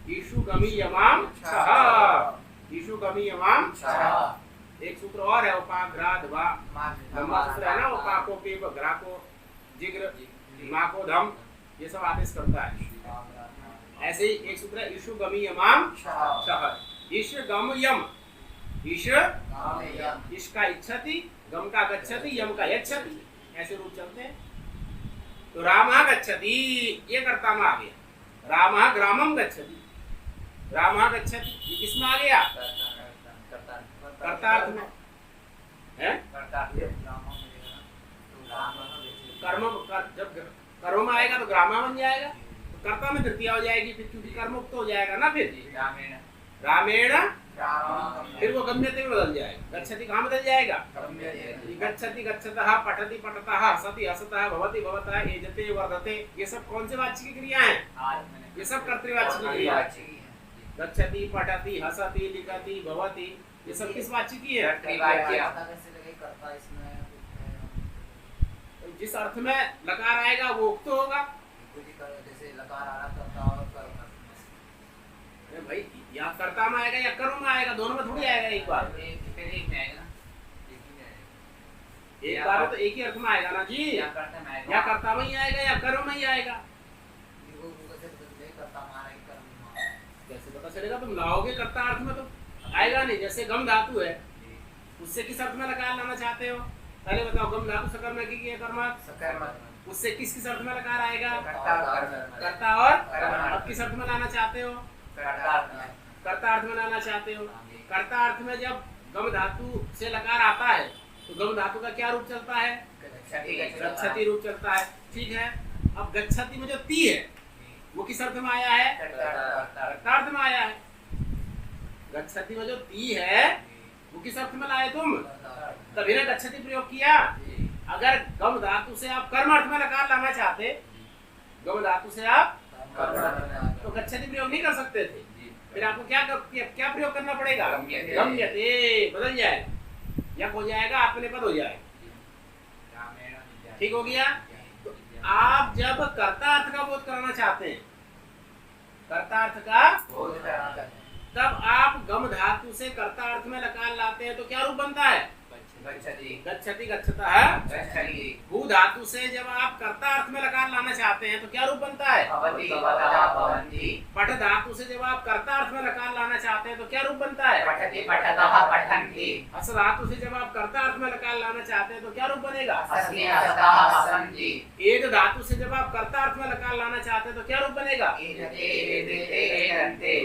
ईशु गमी यमाम छह, ईशु गमी यमाम छह। एक सूत्र और है, उपाग्राध वा सूत्र है ना, उपा को पे ग्रा को जिग्र मा को धम, ये सब आदेश करता है। ऐसे ही एक सूत्र है, ईशु गमी यमाम छह, ईश गम यम, ईश इश का इच्छति, गम का गच्छति, यम का यच्छति, ऐसे रूप चलते हैं। तो राम गच्छति ये कर्ता में आ गया, राम ग्रामम गच्छति, राम गच्छति ये किस में आ गया, कर्ता अर्थ में है। कर्म जब कर्म में आएगा तो ग्रामा बन जाएगा, तो कर्ता में तृतीया हो जाएगी फिर, क्योंकि कर्म उक्त हो जाएगा ना फिर, रामेण, फिर वो गम्यते में बदल जाएगा। गच्छति कहाँ बदल जाएगा, गच्छति गच्छतः, पठति पठतः, हसति हसतः, भवति भवतः, एजते वर्धते, ये सब कौन से वाच्य की क्रिया है, ये सब कर्तृवाच्य की क्रिया। गच्छति पठति हसति लिखति भवति, ये सब किस वाच्य की है, जिस अर्थ में लकार आएगा वो उक्त होगा। भाई या कर्ता में आएगा या कर्म में आएगा, दोनों में थोड़ी आएगा एक बार, एक बार में तो एक ही अर्थ में आएगा ना जी, या कर्ता में आएगा, या कर्ता में ही आएगा या कर्म में ही आएगा। वो कैसे बदलते हैं, कर्ता हमारा ही कर्म हमारा। कैसे पता चलेगा? तुम लाओगे कर्ता अर्थ में तो आएगा नहीं। जैसे गम धातु है, उससे किस अर्थ में लकार लाना चाहते हो? पहले बताओ, गम धातु सकर्मक की है कर्मक, सकर्मक, उससे किस किस अर्थ में लकार आएगा? कर्ता और कर्म, कर्ता और कर्म। अब किस अर्थ में लाना चाहते हो? कर्ता में, कर्ता अर्थ में लाना चाहते हो। कर्ता अर्थ में जब गम धातु से लकार आता है तो गम धातु का क्या रूप चलता है? गच्छति रूप चलता है। ठीक है, अब गच्छति में जो ती है वो किस अर्थ में आया है? कर्ता अर्थ में आया है। गच्छति में जो ती है वो किस अर्थ में लाए तुम? तभी ने गच्छति प्रयोग किया। अगर गम धातु से आप कर्म अर्थ में लकार लाना चाहते, गम धातु से आप तो गच्छति प्रयोग नहीं कर सकते थे। फिर आपको क्या प्रयोग करना पड़ेगा? गम्यते। गम्यते, बदल जाएगा, यक हो जाएगा, आत्मनेपद हो जाएगा। ठीक हो गया? तो आप जब कर्ता अर्थ का बोध कराना चाहते हैं, कर्ता अर्थ का, तब आप गम धातु से कर्ता अर्थ में लकार लाते हैं तो क्या रूप बनता है? गच्छति गच्छतः। भू धातु से जब आप कर्ता अर्थ में लकार लाना चाहते हैं तो क्या रूप बनता है? पठ धातु से जब आप कर्ता अर्थ में लकार लाना चाहते हैं तो क्या रूप बनता है? हस धातु से जब आप कर्ता अर्थ में लकार लाना चाहते हैं तो क्या रूप बनेगा? एद धातु से जब आप कर्ता अर्थ में लकार लाना चाहते हैं तो क्या रूप बनेगा?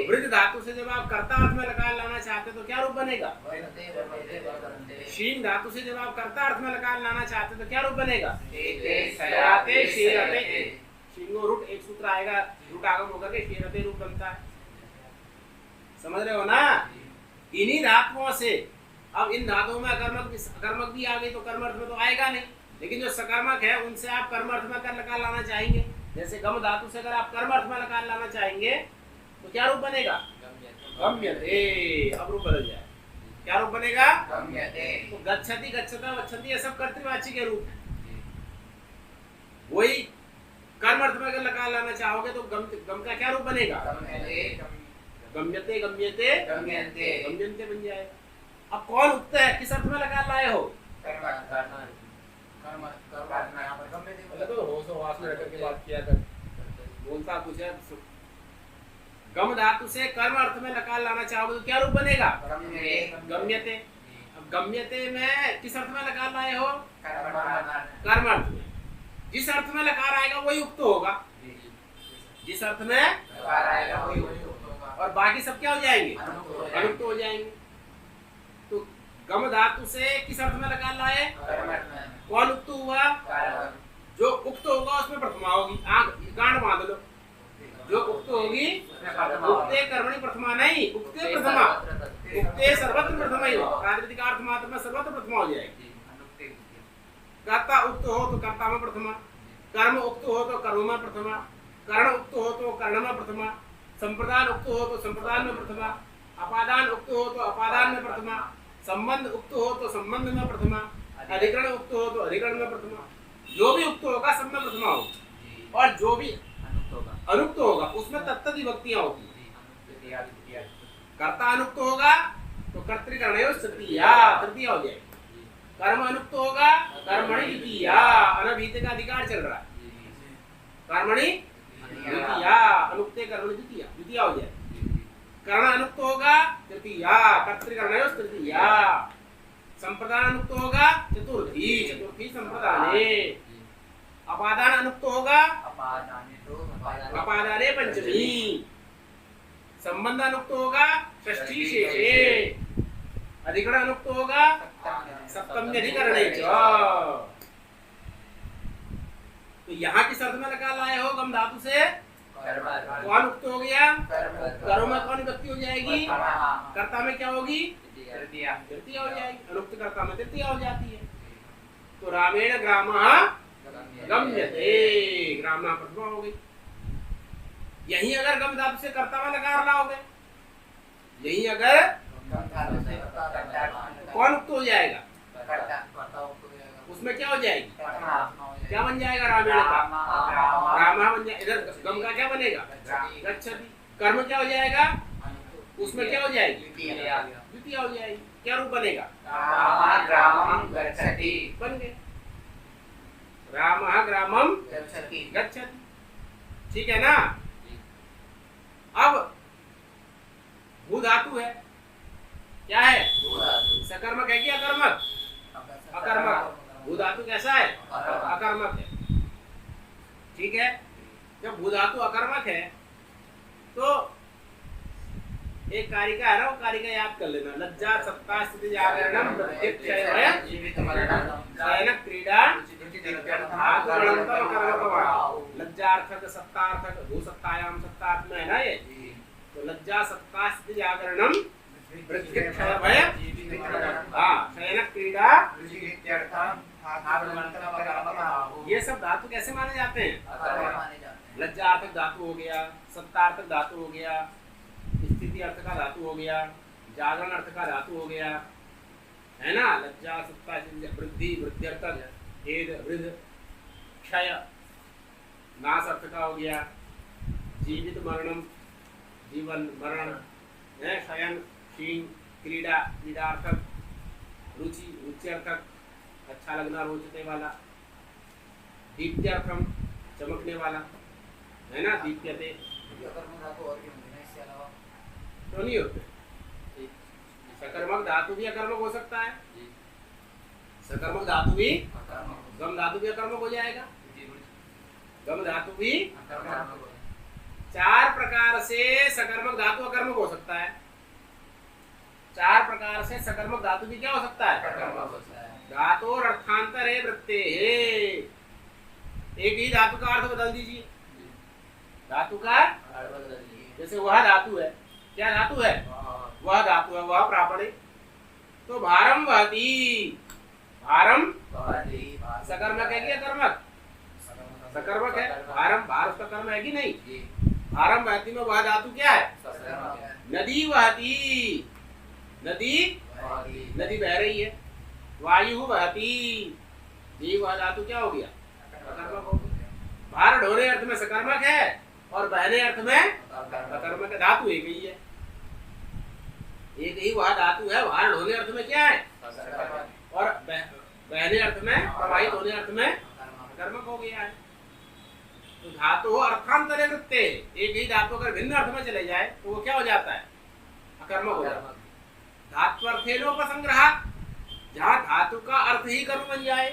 वृद्ध धातु से जब आप कर्ता अर्थ में लकार लाना चाहते हैं तो क्या रूप बनेगा? शीन धातु से जब आप कर्ता अर्थ में लकार लाना चाहते हैं तो क्या रूप बनेगा? शिंगो रूट एक सूत्र आएगा, रूट आगम होकर के शेरते रूप बनता है। समझ रहे हो ना? इन्हीं धातुओं से, अब इन धातुओं में अकर्मक भी आ गई तो कर्म अर्थ में तो आएगा नहीं, लेकिन जो सकर्मक है उनसे आप कर्म अर्थ में कर लकार लाना चाहेंगे। जैसे गम धातु से अगर आप कर्म अर्थ में लकार लाना चाहेंगे तो क्या रूप बनेगा? गम्यते। अब रूप बदल जाए, क्या रूप बनेगा? तो गच्छति गच्छता वच्छन्ति ये सब कर्तृवाची के रूप है। वही कर्म अर्थ में अगर लकार लाना चाहोगे तो गम का क्या रूप बनेगा? गम्यते गम्यते गम्यन्ते बन जाएगा। अब कौन उक्त है, किस अर्थ में लकार लाए हो? तो होश और वास में रख के बात किया कर, बोलता कुछ है। गम धातु से कर्म अर्थ में लकार लाना चाहोगे तो क्या रूप बनेगा? गम्यते। अब गम्यते में किस अर्थ में लकार लाए हो? कर्म अर्थ में। जिस अर्थ में लकार आएगा वही उक्त होगा, जिस अर्थ में आएगा वही होगा, और बाकी सब क्या हो जाएंगे? अनुक्त हो जाएंगे। तो गम धातु से किस अर्थ में लकार लाए? कौन उक्त हुआ? जो उक्त होगा उसमें प्रथमा होगी। आंख गांठ बांध लो, जो उक्त होगी उक्ते कर्मणि प्रथमा नहीं, उक्ते प्रथमा। उक्ते सर्वत्र प्रथमा ही होगा, प्रातिपदिक अर्थ मात्र में सर्वत्र प्रथमा हो जाएगी। कर्ता उक्त हो तो कर्ता में प्रथमा, कर्म उक्त हो तो कर्म में प्रथमा, कर्ण उक्त हो तो कर्ण में प्रथमा, संप्रदान उक्त हो तो संप्रदान में प्रथमा, अपादान उक्त हो तो अपादान में प्रथमा, संबंध उक्त हो तो संबंध में प्रथमा, अधिकरण उक्त हो तो अधिकरण में प्रथमा। जो भी उक्त होगा सब में प्रथमा होगा, और जो भी अनुक्त होगा उसमें तत्त विभक्तियां होगी। कर्ता अनुक्त होगा तो कर्तृकरणयोः तृतीया तृतीया हो जाएगी। कर्म अनुक्त होगा कर्मणि द्वितीया, अनभिहित का अधिकार चल रहा है, कर्मणि द्वितीया, अनुक्ते कर्मणि द्वितीया, द्वितीया हो जाएगी। कर्ण अनुक्त होगा तृतीया, कर्तृकरणयोः तृतीया। संप्रदान अनुक्त होगा चतुर्थी, चतुर्थी संप्रदाने। अपादान अनुक्त होगा अपादाने पंचमी। संबंध अनुक्त होगा षष्ठी शेषे। अधिकरण अनुक्त होगा सप्तम्यधिकरणे च। तो यहाँ किस अर्थ में लकार लाए हो? गम धातु से कौन उक्त हो गया? कर्म में कौन विभक्ति हो जाएगी? कर्ता में क्या होगी? तृतीया हो जाएगी। अनुक्त कर्ता में तृतीया हो जाती है। तो रामेण ग्रामः गम्यते, ग्रामः प्रथमा हो गई। यही अगर गम धातु से कर्ता में लकार लाओगे, यही अगर कौन उक्त हो जाएगा? उसमें क्या हो जाएगी? क्या बन जाएगा? रामेण का रामा बन जाएगा। इधर गम का क्या बनेगा? गच्छति। कर्म क्या हो जाएगा? उसमें क्या हो जाएगी? द्वितीया। द्वितीया हो जाएगी। क्या रूप बनेगा? रामः ग्रामं गच्छति। बन गए। रामः ग्रामं गच्छति। गच्छति। ठीक है ना? अब भू धातु है, क्या है? सकर्मक है कि अकर्मक? अकर्मक। भू धातु कैसा है? अकर्मक है। ठीक है, जब भू धातु अकर्मक है तो एक कारिका है ना, वो कारिका याद कर लेना। लज्जा सत्ता स्थिति जागरणम प्रत्यक्षय जीवित मरणम शयन क्रीड़ा धातु गणंतम अकर्मक। लज्जार्थक सत्तार्थक भू सत्तायाम सत्तार्थ में है ना ये। तो लज्जा सत्ता स्थिति जागरणम प्रत्यक्षय भय शयन क्रीड़ा, ये सब धातु कैसे माने जाते हैं? लज्जार्थक धातु हो गया, सत्तार्थक धातु हो गया, स्थिति अर्थ का धातु हो गया, जागरण अर्थ का धातु हो गया, है ना? लज्जा सत्ता वृद्धि वृद्ध्यर्थक, भेद वृद्ध, क्षय नाश अर्थ का हो गया, जीवित मरणम जीवन मरण है, शयन क्षीण, क्रीड़ा क्रीडार्थक, रुचि रुच्यर्थक अच्छा लगना रोचते वाला, दीप्त्यर्थम चमकने वाला, है ना? दीप्यते। तो नहीं होते। सकर्मक धातु भी अकर्मक हो सकता है, सकर्मक धातु भी, गम धातु भी अकर्मक हो जाएगा, गम धातु भी। चार प्रकार से सकर्मक धातु अकर्मक हो सकता है। चार प्रकार से सकर्मक धातु भी क्या हो सकता है? धातु और अर्थांतरे वृत्ते। एक ही धातु का अर्थ बदल दीजिए। धातु का जैसे वह धातु है, क्या धातु है? वह धातु है, वह प्रापणिक। तो भारम वहती, भारम सकर्मक है कि अकर्मक? सकर्मक है। भारम, भार उसका कर्म है कि नहीं? भारम वहती में वह धातु क्या है? नदी वहती, नदी नदी बह रही है। वायु वहती, जी वह धातु क्या हो गया? अकर्मक हो गया। भार ढोने अर्थ में सकर्मक है और बहने अर्थ में अकर्मक है। धातु एक ही है, एक ही वह धातु है। भार ढोने अर्थ में क्या है? और बहने अर्थ में, प्रवाहित होने अर्थ में अकर्मक हो गया है। तो धातु अर्थांतरे वृत्ते, एक ही धातु अगर भिन्न अर्थ में चले जाए तो वो क्या हो जाता है? अकर्मक हो जाता है। धात्वर्थेनोपसंग्रह, जहाँ धातु का अर्थ ही कर्म बन जाए,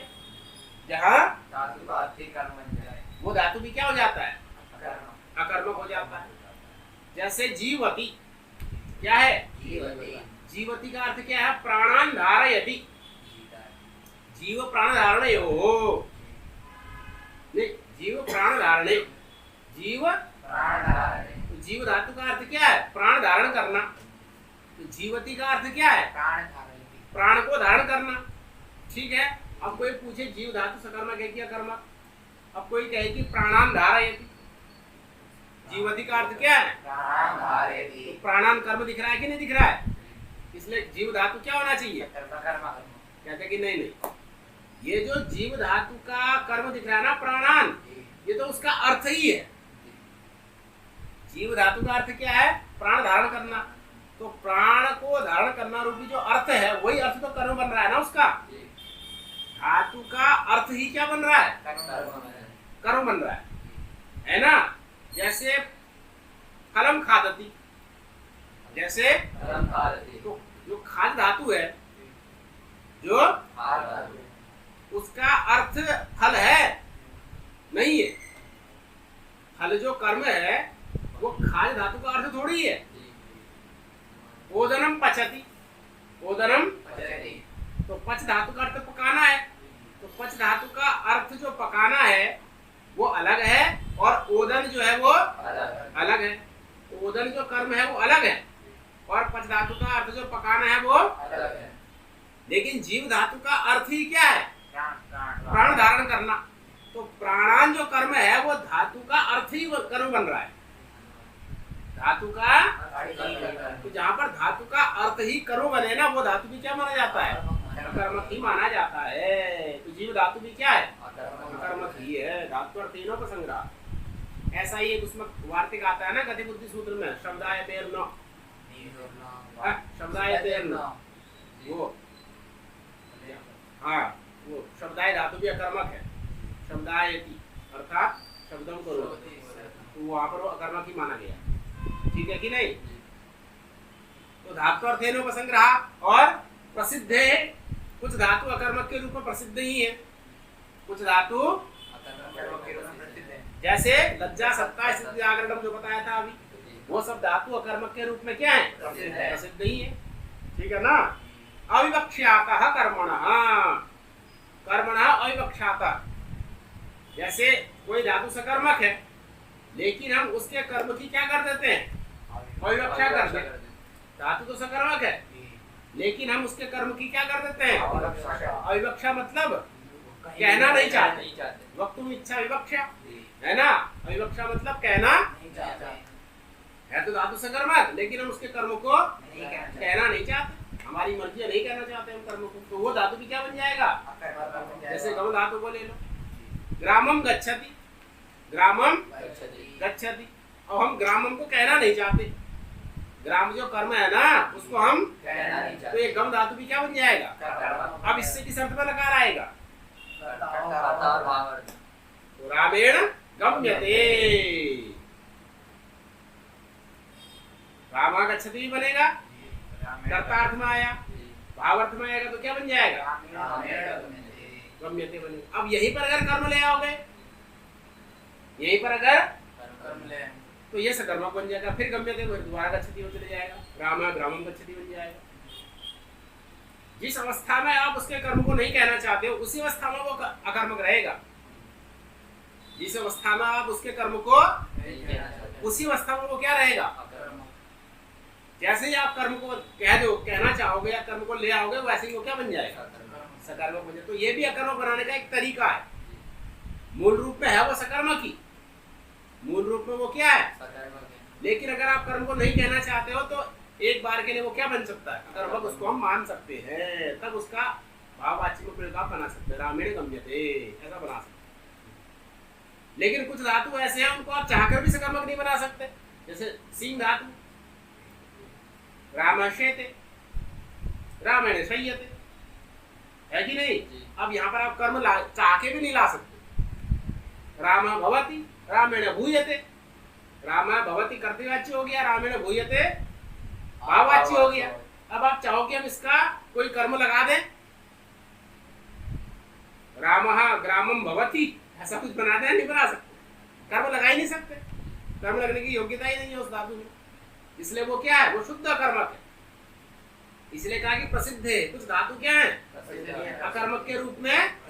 जहाँ धातु का अर्थ ही कर्म बन जाए, वो धातु भी क्या हो जाता है? अकर्मक। अकर्मक हो जाता है। जैसे जीवती, क्या है? जीवति। जीवती का अर्थ क्या है? प्राणान धारयति। जीव प्राण धारणे हो, नहीं, जीव प्राण धारणे, जीव प्राण धारणे। तो जीव धातु का अर्थ क्या है? प्राण धारण करना। तो जीवती का अर्थ क्या है? प्राण धारयति, प्राण को धारण करना। ठीक है। अब कोई पूछे जीव धातु सकर्मक है कि अकर्मक? अब कोई कहे कि प्राणान धारयति, जीवती का अर्थ क्या है? प्राण धारयति। तो प्राणान कर्म दिख रहा है कि नहीं दिख रहा है? इसलिए जीव धातु क्या होना चाहिए? कहते कि नहीं नहीं, ये जो जीव धातु का कर्म दिख रहा है ना प्राणान, ये तो उसका अर्थ ही है। जीव धातु का अर्थ क्या है? प्राण धारण करना। तो प्राण को धारण करना रूपी जो अर्थ है, वही अर्थ तो कर्म बन रहा है ना उसका। धातु का अर्थ ही क्या बन रहा है? कर्म बन रहा है ना? जैसे फलम खादति, जैसे तो जो खाद धातु है, जो उसका अर्थ फल है नहीं है। फल जो कर्म है वो खाद धातु का अर्थ थोड़ी है। ओदनम पचति, ओदनम तो पच धातु का अर्थ पकाना है। तो पच धातु का अर्थ जो पकाना है वो अलग है, और ओदन जो है वो अलग है। तो ओदन जो कर्म है वो अलग है, और पच धातु का अर्थ जो पकाना है वो अलग है। लेकिन जीव धातु का अर्थ ही क्या है? प्राण धारण करना। तो प्राणान जो कर्म है वो धातु का अर्थ ही कर्म बन रहा है। धातु का, तो जहाँ पर धातु का अर्थ ही कर्म बने ना, वो धातु भी क्या माना जाता है? अकर्मक ही माना जाता है। तो जीव धातु भी क्या है? अकर्मक ही है। धातु और तीनों का संग्रह। ऐसा ही एक उसमें वार्तिक आता है ना गति बुद्धि सूत्र में, शब्दाय पेर न, शब्दायते वो, हाँ वो शब्दाय धातु भी अकर्मक है, शब्दायति अर्थात शब्दों को तो वहां पर वो अकर्मक ही माना गया, ठीक है कि नहीं। तो धातु अर्थ है संग्रह और प्रसिद्ध है, कुछ धातु अकर्मक के रूप में प्रसिद्ध ही है, कुछ धातु जैसे लज्जा सत्ता स्थिति जागरणम जो बताया था अभी, वो सब धातु अकर्मक के रूप में क्या है, प्रसिद्ध ही है, ठीक है ना। अविवक्ष्यातः कर्मणः, कर्मणः अविवक्ष्यातः, जैसे कोई धातु सकर्मक है लेकिन हम उसके कर्म की क्या कर देते हैं, अविवक्षा कर देते हैं। धातु तो सकर्मक है लेकिन हम उसके कर्म की क्या कर देते हैं, अविवक्षा, मतलब कहना नहीं चाहते, वक्तुम इच्छा विवक्षा है ना, अविवक्षा मतलब कहना है, तो धातु सकर्मक लेकिन हम उसके कर्म को कहना नहीं चाहते, हमारी मर्जी नहीं कहना चाहते हम कर्म को, तो वो धातु की क्या बन जाएगा, जैसे गम धातु को ले लो, ग्रामम गच्छति, ग्रामम गच्छति, और हम ग्रामम को कहना नहीं चाहते, ग्राम जो कर्म है ना उसको हम कहना नहीं चाहते, तो ये गम धातु भी क्या बन जाएगा। अब इससे किस अर्थ में लकार आएगा, तो रामेण गम्यते, रामा गच्छति भी बनेगा, कर्तार्थ में आया, भावार्थ में आएगा तो क्या बन जाएगा, गम्यते बनेगा। अब यहीं पर अगर कर्म ले आओगे, यहीं पर अगर कर्म ले तो ये सकर्मक बन जाएगा, फिर गम्यते दोबारा गच्छति हो चले जाएगा, रामा ग्रामम गच्छति बन जाएगा। जिस अवस्था में आप उसके कर्म को नहीं कहना चाहते हो उसी अवस्था में वो अकर्मक रहेगा, जिस अवस्था में आप उसके कर्म को उसी अवस्था में वो क्या रहेगा, जैसे ही आप कर्म को कह दो, कहना चाहोगे या कर्म को ले आओगे वैसे ही वो क्या बन जाएगा, सकर्मक बन जाएगा। तो ये भी अकर्मक बनाने का एक तरीका है, मूल रूप में है वो सकर्मक ही, मूल रूप में वो क्या है, लेकिन अगर आप कर्म को नहीं कहना चाहते हो तो एक बार के लिए वो क्या बन सकता है, अकर्मक, उसको हम मान सकते हैं, तब उसका भाववाची में प्रयोग आप बना सकते हैं, रामेण गम्यते ऐसा बना सकते। लेकिन कुछ धातु ऐसे हैं उनको आप चाहकर भी सकर्मक नहीं बना सकते, जैसे सिंह धातु, रामशेते, रामेण शय्यते, है कि नहीं। अब यहाँ पर आप कर्म चाह के भी नहीं ला सकते, राम भवति रामेण भूयते, राम भवति कर्तव्यवाच्य हो गया, रामेण भूयते भाववाच्य हो गया। अब आप चाहो कि हम इसका कोई कर्म लगा दें, रामः ग्रामम भवति ऐसा कुछ बना दें, नहीं बना सकते, कर्म लगा ही नहीं सकते, कर्म लगने की योग्यता ही नहीं है उस धातु में, इसलिए वो क्या है, वो शुद्ध अकर्मक है। इसलिए कहा कि प्रसिद्ध है, कुछ धातु क्या है अकर्मक के रूप में,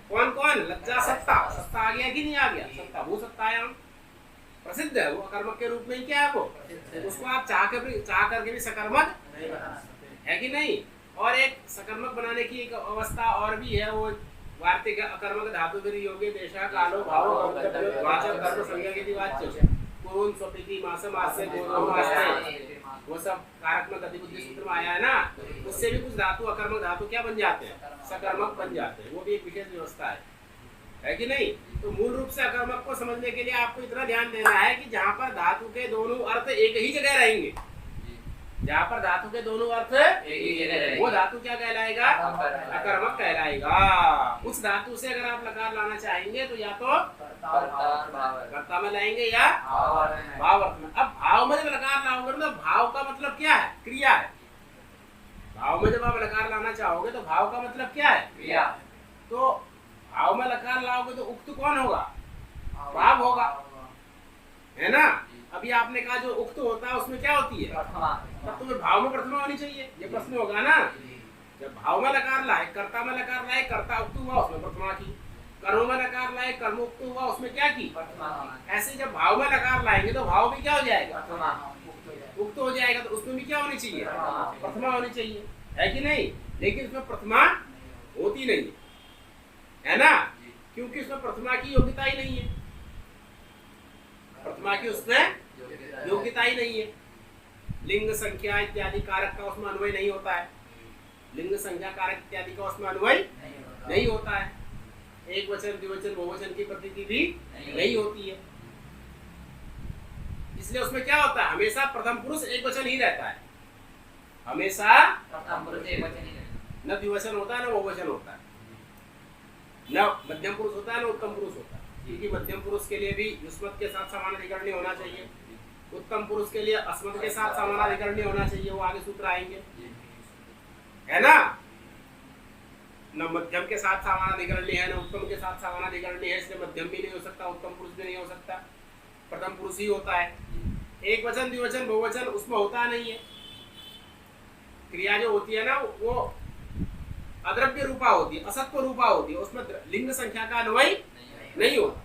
कौन कौन, लज्जा सत्ता, सत्ता आ गया कि नहीं आ गया, सत्ता भू सत्तायाम प्रसिद्ध है, वो अकर्मक के रूप में क्या है वो, उसको आप चाह करके भी सकर्मक है कि नहीं। और एक सकर्मक बनाने की एक अवस्था और भी है, वो वार्तिक अकर्मक धातु विधि योगे देशा कालो भाव वाचक कर्म संज्ञा के वाच्य पूर्ण स्वपिति मासम आसे गोदो आसे, वो सब कारक में गति बुद्धि सूत्र में आया है ना, उससे भी कुछ धातु अकर्मक धातु क्या बन जाते हैं, सकर्मक बन जाते हैं, वो भी एक विशेष व्यवस्था है कि नहीं। तो मूल रूप से अकर्मक को समझने के लिए आपको इतना ध्यान देना है कि जहाँ पर धातु के दोनों अर्थ एक ही जगह रहेंगे, जहाँ पर धातु के दोनों अर्थ एक ही जगह रहेंगे, वो धातु क्या कहलाएगा, अकर्मक कहलाएगा। उस धातु से अगर आप लकार लाना चाहेंगे तो या तो कर्ता में लाएंगे या भाव अर्थ में। अब भाव में जब लकार लाओगे तो भाव का मतलब क्या है, क्रिया है। भाव में जब आप लकार लाना चाहोगे तो भाव का मतलब क्या है, क्रिया। तो भाव में लकार लाओगे तो उक्त कौन होगा, भाव होगा, है ना। अभी आपने कहा जो उक्त होता है उसमें क्या होती है, तब तो भाव में प्रथमा होनी चाहिए, ये प्रश्न होगा ना। जब भाव में लकार लाए, कर्ता में लकार लाए, कर्ता उक्त हुआ उसमें प्रथमा की, कर्म में लकार लाए, कर्म उक्त हुआ उसमें क्या की, ऐसे जब भाव में लकार लाएंगे तो भाव भी क्या हो जाएगा, उक्त हो जाएगा, तो उसमें भी क्या होनी चाहिए, प्रथमा होनी चाहिए, है कि नहीं। लेकिन उसमें प्रथमा होती नहीं है ना, क्योंकि उसमें प्रथमा की योग्यता ही नहीं है, प्रथमा की उसमें योग्यता ही नहीं है। लिंग संख्या इत्यादि कारक का उसमें अन्वय नहीं होता है, लिंग संख्या कारक इत्यादि का उसमें अन्वय नहीं होता है, एक वचन द्विवचन बहुवचन की प्रतीति भी नहीं होती है। इसलिए उसमें क्या होता है, हमेशा प्रथम पुरुष एक वचन ही रहता है, हमेशा प्रथम पुरुष एक वचन ही रहता न द्विवचन होता है न बहुवचन होता है, न मध्यम पुरुष होता है न उत्तम पुरुष होता है। क्योंकि मध्यम पुरुष के लिए भी युष्मत के साथ समानाधिकरणी होना चाहिए, उत्तम पुरुष के लिए अस्मत् के साथ समानाधिकरणी होना चाहिए, वो आगे सूत्र आएंगे, है ना। न मध्यम के साथ समानाधिकरणी है न उत्तम के साथ समानाधिकरणी है, इसलिए मध्यम भी नहीं हो सकता, उत्तम पुरुष भी नहीं हो सकता, प्रथम पुरुष ही होता है। एक वचन द्विवचन बहुवचन उसमें होता नहीं है। क्रिया जो होती है ना वो अद्रव्य रूपा होती है, असत्व रूपा होती है, उसमें लिंग संख्या का अन्वय नहीं होता।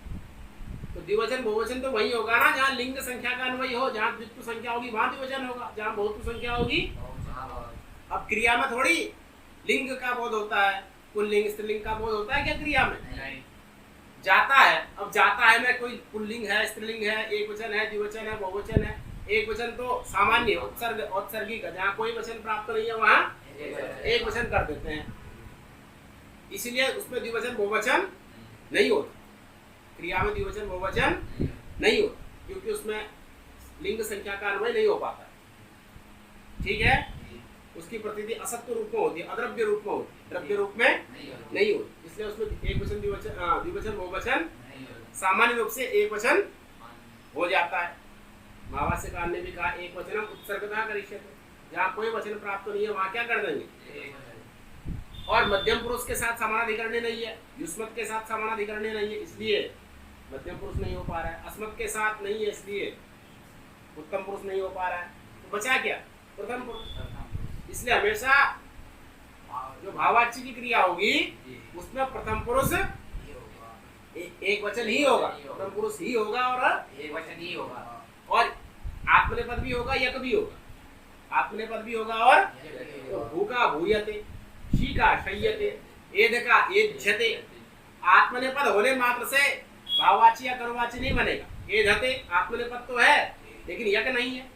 तो द्विवचन बहुवचन तो वही होगा ना जहाँ लिंग संख्या का अन्वय हो, जहाँ द्वित्व संख्या होगी वहां द्विवचन होगा, जहाँ बहुत्व संख्या होगी। अब क्रिया में थोड़ी लिंग का बोध होता है, पुल्लिंग स्त्रीलिंग का बोध होता है क्या क्रिया में? जाता है, अब जाता है में कोई पुल्लिंग है, स्त्रीलिंग है, एक वचन है, द्विवचन है, बहुवचन है। एक वचन तो सामान्य उत्सर्ग औत्सर्गिक, जहाँ कोई वचन प्राप्त नहीं है वहाँ एक वचन कर देते हैं, इसलिए उसमें द्विवचन बहुवचन नहीं होता। क्रिया में द्विवचन बहुवचन नहीं होता क्योंकि उसमें लिंग संख्या का अन्वय नहीं हो पाता, ठीक है। उसकी प्रतीति असत्व रूप में होती है, अद्रव्य रूप में होती है, द्रव्य रूप में नहीं होती, इसलिए उसमें एक वचन द्विवचन बहुवचन सामान्य रूप से एक वचन हो जाता है। महावास्य काल ने भी कहा एक वचन उत्सर्गतः करिष्यते, जहाँ कोई वचन प्राप्त नहीं है वहाँ क्या कर देंगे। और मध्यम पुरुष के साथ समानाधिकरणी नहीं है, युष्मत के साथ समानाधिकरणी नहीं है, इसलिए मध्यम पुरुष नहीं हो पा रहा है, अस्मत् के साथ नहीं है इसलिए उत्तम पुरुष नहीं हो पा रहा है, तो बचा क्या प्रथम पुरुष। इसलिए हमेशा जो भाववाच्य की क्रिया होगी उसमें प्रथम पुरुष एक वचन ही होगा, प्रथम पुरुष ही होगा और एक वचन ही होगा, और आत्मनेपद भी होगा, यक भी होगा, आत्मनेपद भी होगा और तो भू का भूयते, शी का शय्यते, एध का एध्यते। आत्मनेपद होने मात्र से भाववाची या कर्मवाची नहीं बनेगा। एधते आत्मनेपद तो है लेकिन यक नहीं है,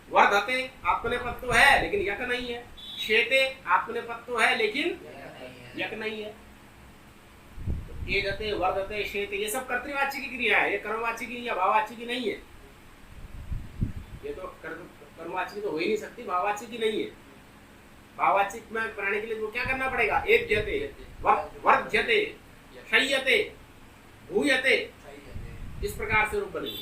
वर्धते आत्मनेपद तो है लेकिन यक नहीं है, शेते आत्मनेपद तो है लेकिन यक नहीं है। एधते वर्धते शेते ये सब कर्तृवाची की क्रिया है, ये कर्मवाची की या भाववाची की नहीं है। ये तो कर्मवाची तो हो ही नहीं सकती, भाववाची की नहीं है। भाववाची में बनाने के लिए वो क्या करना पड़ेगा, एध्यते वर्ध्यते शय्यते भूयते, इस प्रकार से रूप बनेंगे।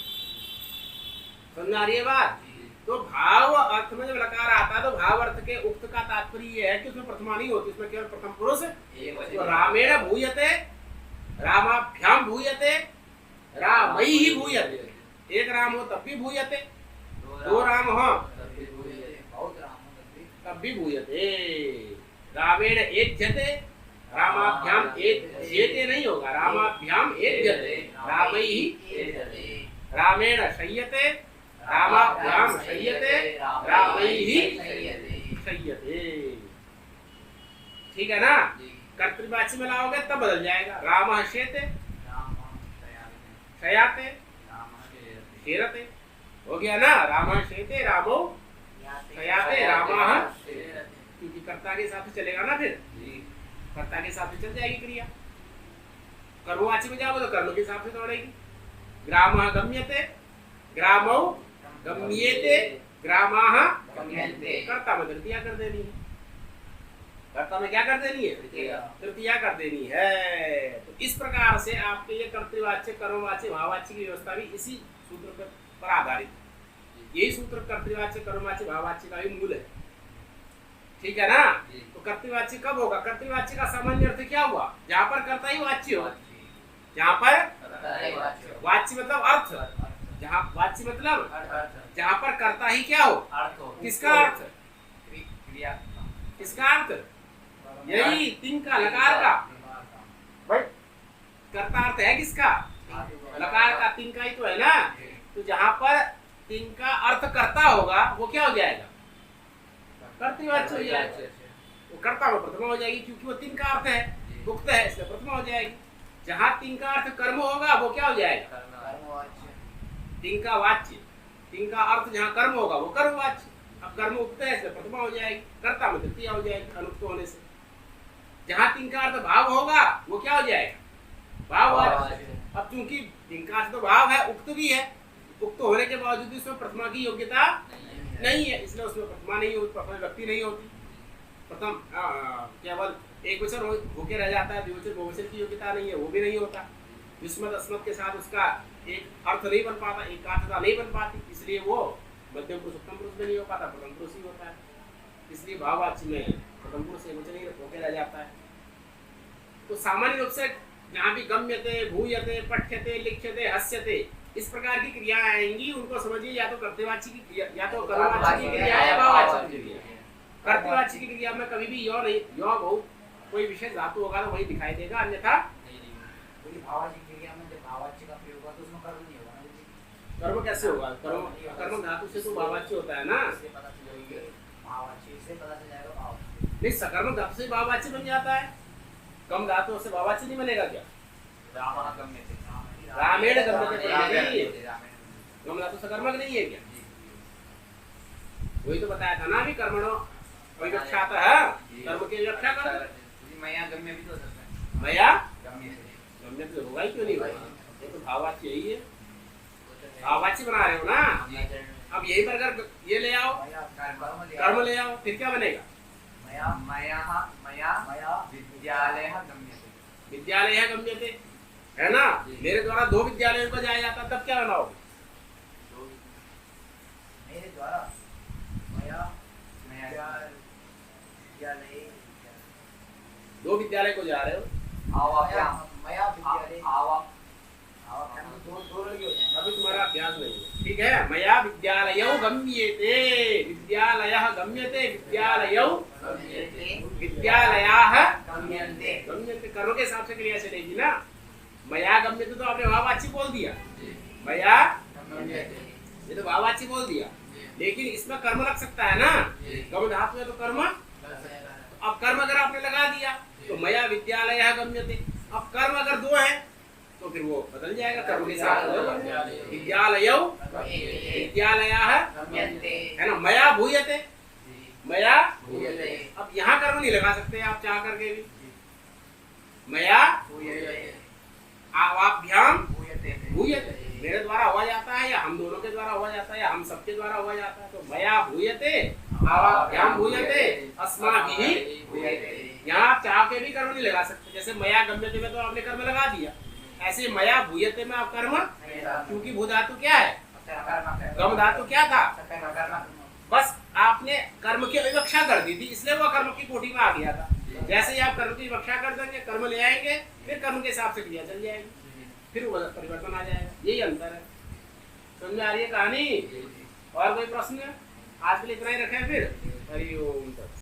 समझ आ रही है बात। तो भाव अर्थ में जब लकार आता है तो भाव अर्थ के उक्त का तात्पर्य ये है कि उसमें प्रथमा नहीं होती, उसमें केवल प्रथम पुरुष। तो रामेण भूयते, रामाभ्याम भूयते, रामैहि भूयते। एक राम हो तब भी भूयते, दो राम हो तब भी भूयते। रामेण एध्यते, रामाभ्याम एध्यते नहीं होगा, रामाभ्याम एध्यते, रामैहि। रामेण शय्यते, रामाभ्याम शय्यते, रामैहि शय्यते। ठीक है ना। कर्तृवाची में लाओगे तब बदल जाएगा। रामः शेते, शयाते, शेरते, हो गया ना। रामः शेते, रामो शयाते, रामः, क्योंकि कर्ता के हिसाब से चलेगा ना, फिर कर्ता के हिसाब से चल जाएगी क्रिया। कर्मवाची में जाओगे तो कर्म के हिसाब से दौड़ेगी। ग्रामः गम्यते, ग्रामौ गम्येते, ग्रामाः गम्यन्ते। कर्ता में तृतीया कर देनी है, कर्ता में क्या कर देनी है, तृतीया कर देनी है। तो इस प्रकार से आपके ये कर्तृवाच्य कर्मवाच्य भाववाच्य की व्यवस्था भी इसी सूत्र पर आधारित है। यही सूत्र कर्तृवाच्य कर्मवाच्य भाववाच्य का भी मूल है, ठीक है ना। तो कर्तृवाच्य कब होगा, कर्तृवाच्य का सामान्य अर्थ क्या हुआ, जहाँ पर कर्ता ही वाच्य हो, जहाँ पर वाच्य मतलब अर्थ, जहाँ वाच्य मतलब जहाँ पर कर्ता ही क्या हो, किसका अर्थ, किसका अर्थ, यही तिंग का लकार का भाई कर्ता अर्थ है किसका, लकार का, तिंग का ही तो है ना। तो जहाँ पर तिंग का अर्थ कर्ता होगा वो क्या हो जाएगा, कर्तृवाच्य हो जाएगा। वो कर्ता में प्रथमा हो जाएगी क्योंकि वो तिंग का अर्थ है, उक्त है, इसलिए प्रथमा हो जाएगी। जहाँ तिंग का अर्थ कर्म होगा वो क्या हो जाएगा, तिंग का वाच्य, तिंग का अर्थ जहाँ कर्म होगा वो कर्मवाच्य। अब कर्म उक्त है इसलिए प्रथमा हो जाएगी, कर्ता में तृतीया हो जाएगी अनुक्त होने से। जहाँ तिंग का अर्थ भाव होगा वो क्या हो जाएगा, भाववाच्य। अब चूंकि तिंग का अर्थ तो भाव है, उक्त भी है, उक्त होने के बावजूद भी उसमें प्रथमा की योग्यता नहीं है, इसलिए उसमें प्रथमा नहीं होती, प्रथम व्यक्ति नहीं होती। प्रथम केवल एक वचन होके रह जाता है, द्विवचन बहुवचन की योग्यता नहीं है, वो भी नहीं होता। युष्मत अस्मत के साथ उसका एक अर्थ नहीं बन पाता, एक अर्थता नहीं बन पाती, इसलिए वो मध्यम पुरुष उत्तम पुरुष में नहीं हो पाता, प्रथम पुरुष ही होता है। इसलिए भाववाच्य में प्रथम पुरुष एक वचन ही होके रह जाता है। तो सामान्य रूप से जहाँ भी गम्यते, भूयते, पठ्यते, लिख्यते, हस्यते इस प्रकार की क्रियाएं आएंगी, उनको समझिए या तो कर्तृवाची की क्रिया, या तो कर्मवाची की क्रिया या भाववाची की क्रिया। कर्तृवाची की क्रिया में कभी भी यो नहीं, यो बहुत कोई विशेष धातु होगा तो वही दिखाई देगा, अन्यथा भाववाची क्रिया में जब भाववाची का प्रयोग होगा तो उसमें कर्म नहीं होगा ना। कर्म कैसे होगा? कर्म धातु से तो भाववाची होता है ना, इससे पता चलेगा भाववाची से पता चल जाएगा भाववाची। नहीं सकर्मक धातु से भाववाची बन जाता है, कम धातु से भाववाची नहीं बनेगा क्या? रामेण गम्यते, गम धातु सकर्मक नहीं है क्या? वही तो बताया था ना अभी, कर्मणो विवक्षातः, कर्म की व्याख्या कर मया गम्य भी तो हो सकता है। मया गम्य गम्य तो होगा ही, क्यों नहीं होगा? ये तो भाववाची यही है, भाववाची बना रहे हो ना। अब यही पर अगर ये ले आओ, कर्म ले आओ, फिर क्या बनेगा? विद्यालयः गम्यते, विद्यालय गम्यते है ना। मेरे द्वारा 2 विद्यालयों को जाया जाता, तब क्या बनाओगे? मेरे द्वारा मया 2 विद्यालय को जा रहे हो, मया विद्यालय दो लड़के हो जाएंगे। अभी तुम्हारा अभ्यास नहीं है, ठीक है। मया विद्यालयौ गम्यते, विद्यालयः गम्यते, विद्यालयौ विद्यालयाः गम्यन्ते। गम्यते कर्म के हिसाब से क्रिया चलेगी ना। मया गम्यते तो आपने भाववाची बोल दिया, मया ये तो भाववाची बोल दिया, लेकिन इसमें कर्म लग सकता है ना, गम धातु है तो कर्म। अब कर्म अगर आपने लगा दिया तो मया विद्यालयः गम्यते, अब कर्म अगर 2 है तो फिर वो बदल जाएगा, कर्म के साथ विद्यालयौ विद्यालयाः है ना। मया भूयते, मया अब यहाँ कर्म नहीं लगा सकते आप चाह करके भी। मया आवाभ्याम भूयते, मेरे द्वारा हुआ जाता है या हम दोनों के द्वारा हुआ जाता है या हम सबके द्वारा हुआ जाता है, तो मया भूयते आवाभ्याम भूयते अस्माभिः भूयते। यहाँ आप चाह के भी कर्म नहीं लगा सकते, जैसे मया गम्यते में तो आपने कर्म लगा दिया, ऐसे मया भूयते में आप कर्म, क्योंकि भू धातु क्या है, गम धातु क्या था, बस आपने कर्म की विवक्षा कर दी थी, इसलिए वो कर्म की कोटि में आ गया था। जैसे ही आप कर्म की विवक्षा कर देंगे, कर्म ले आएंगे, फिर कर्म के हिसाब से क्रिया चल जाएगी, फिर वो परिवर्तन आ जाएगा। यही अंतर है, समझ में आ रही है कहानी? और कोई प्रश्न? आज के लिए इतना ही रखें, फिर हरि ओम।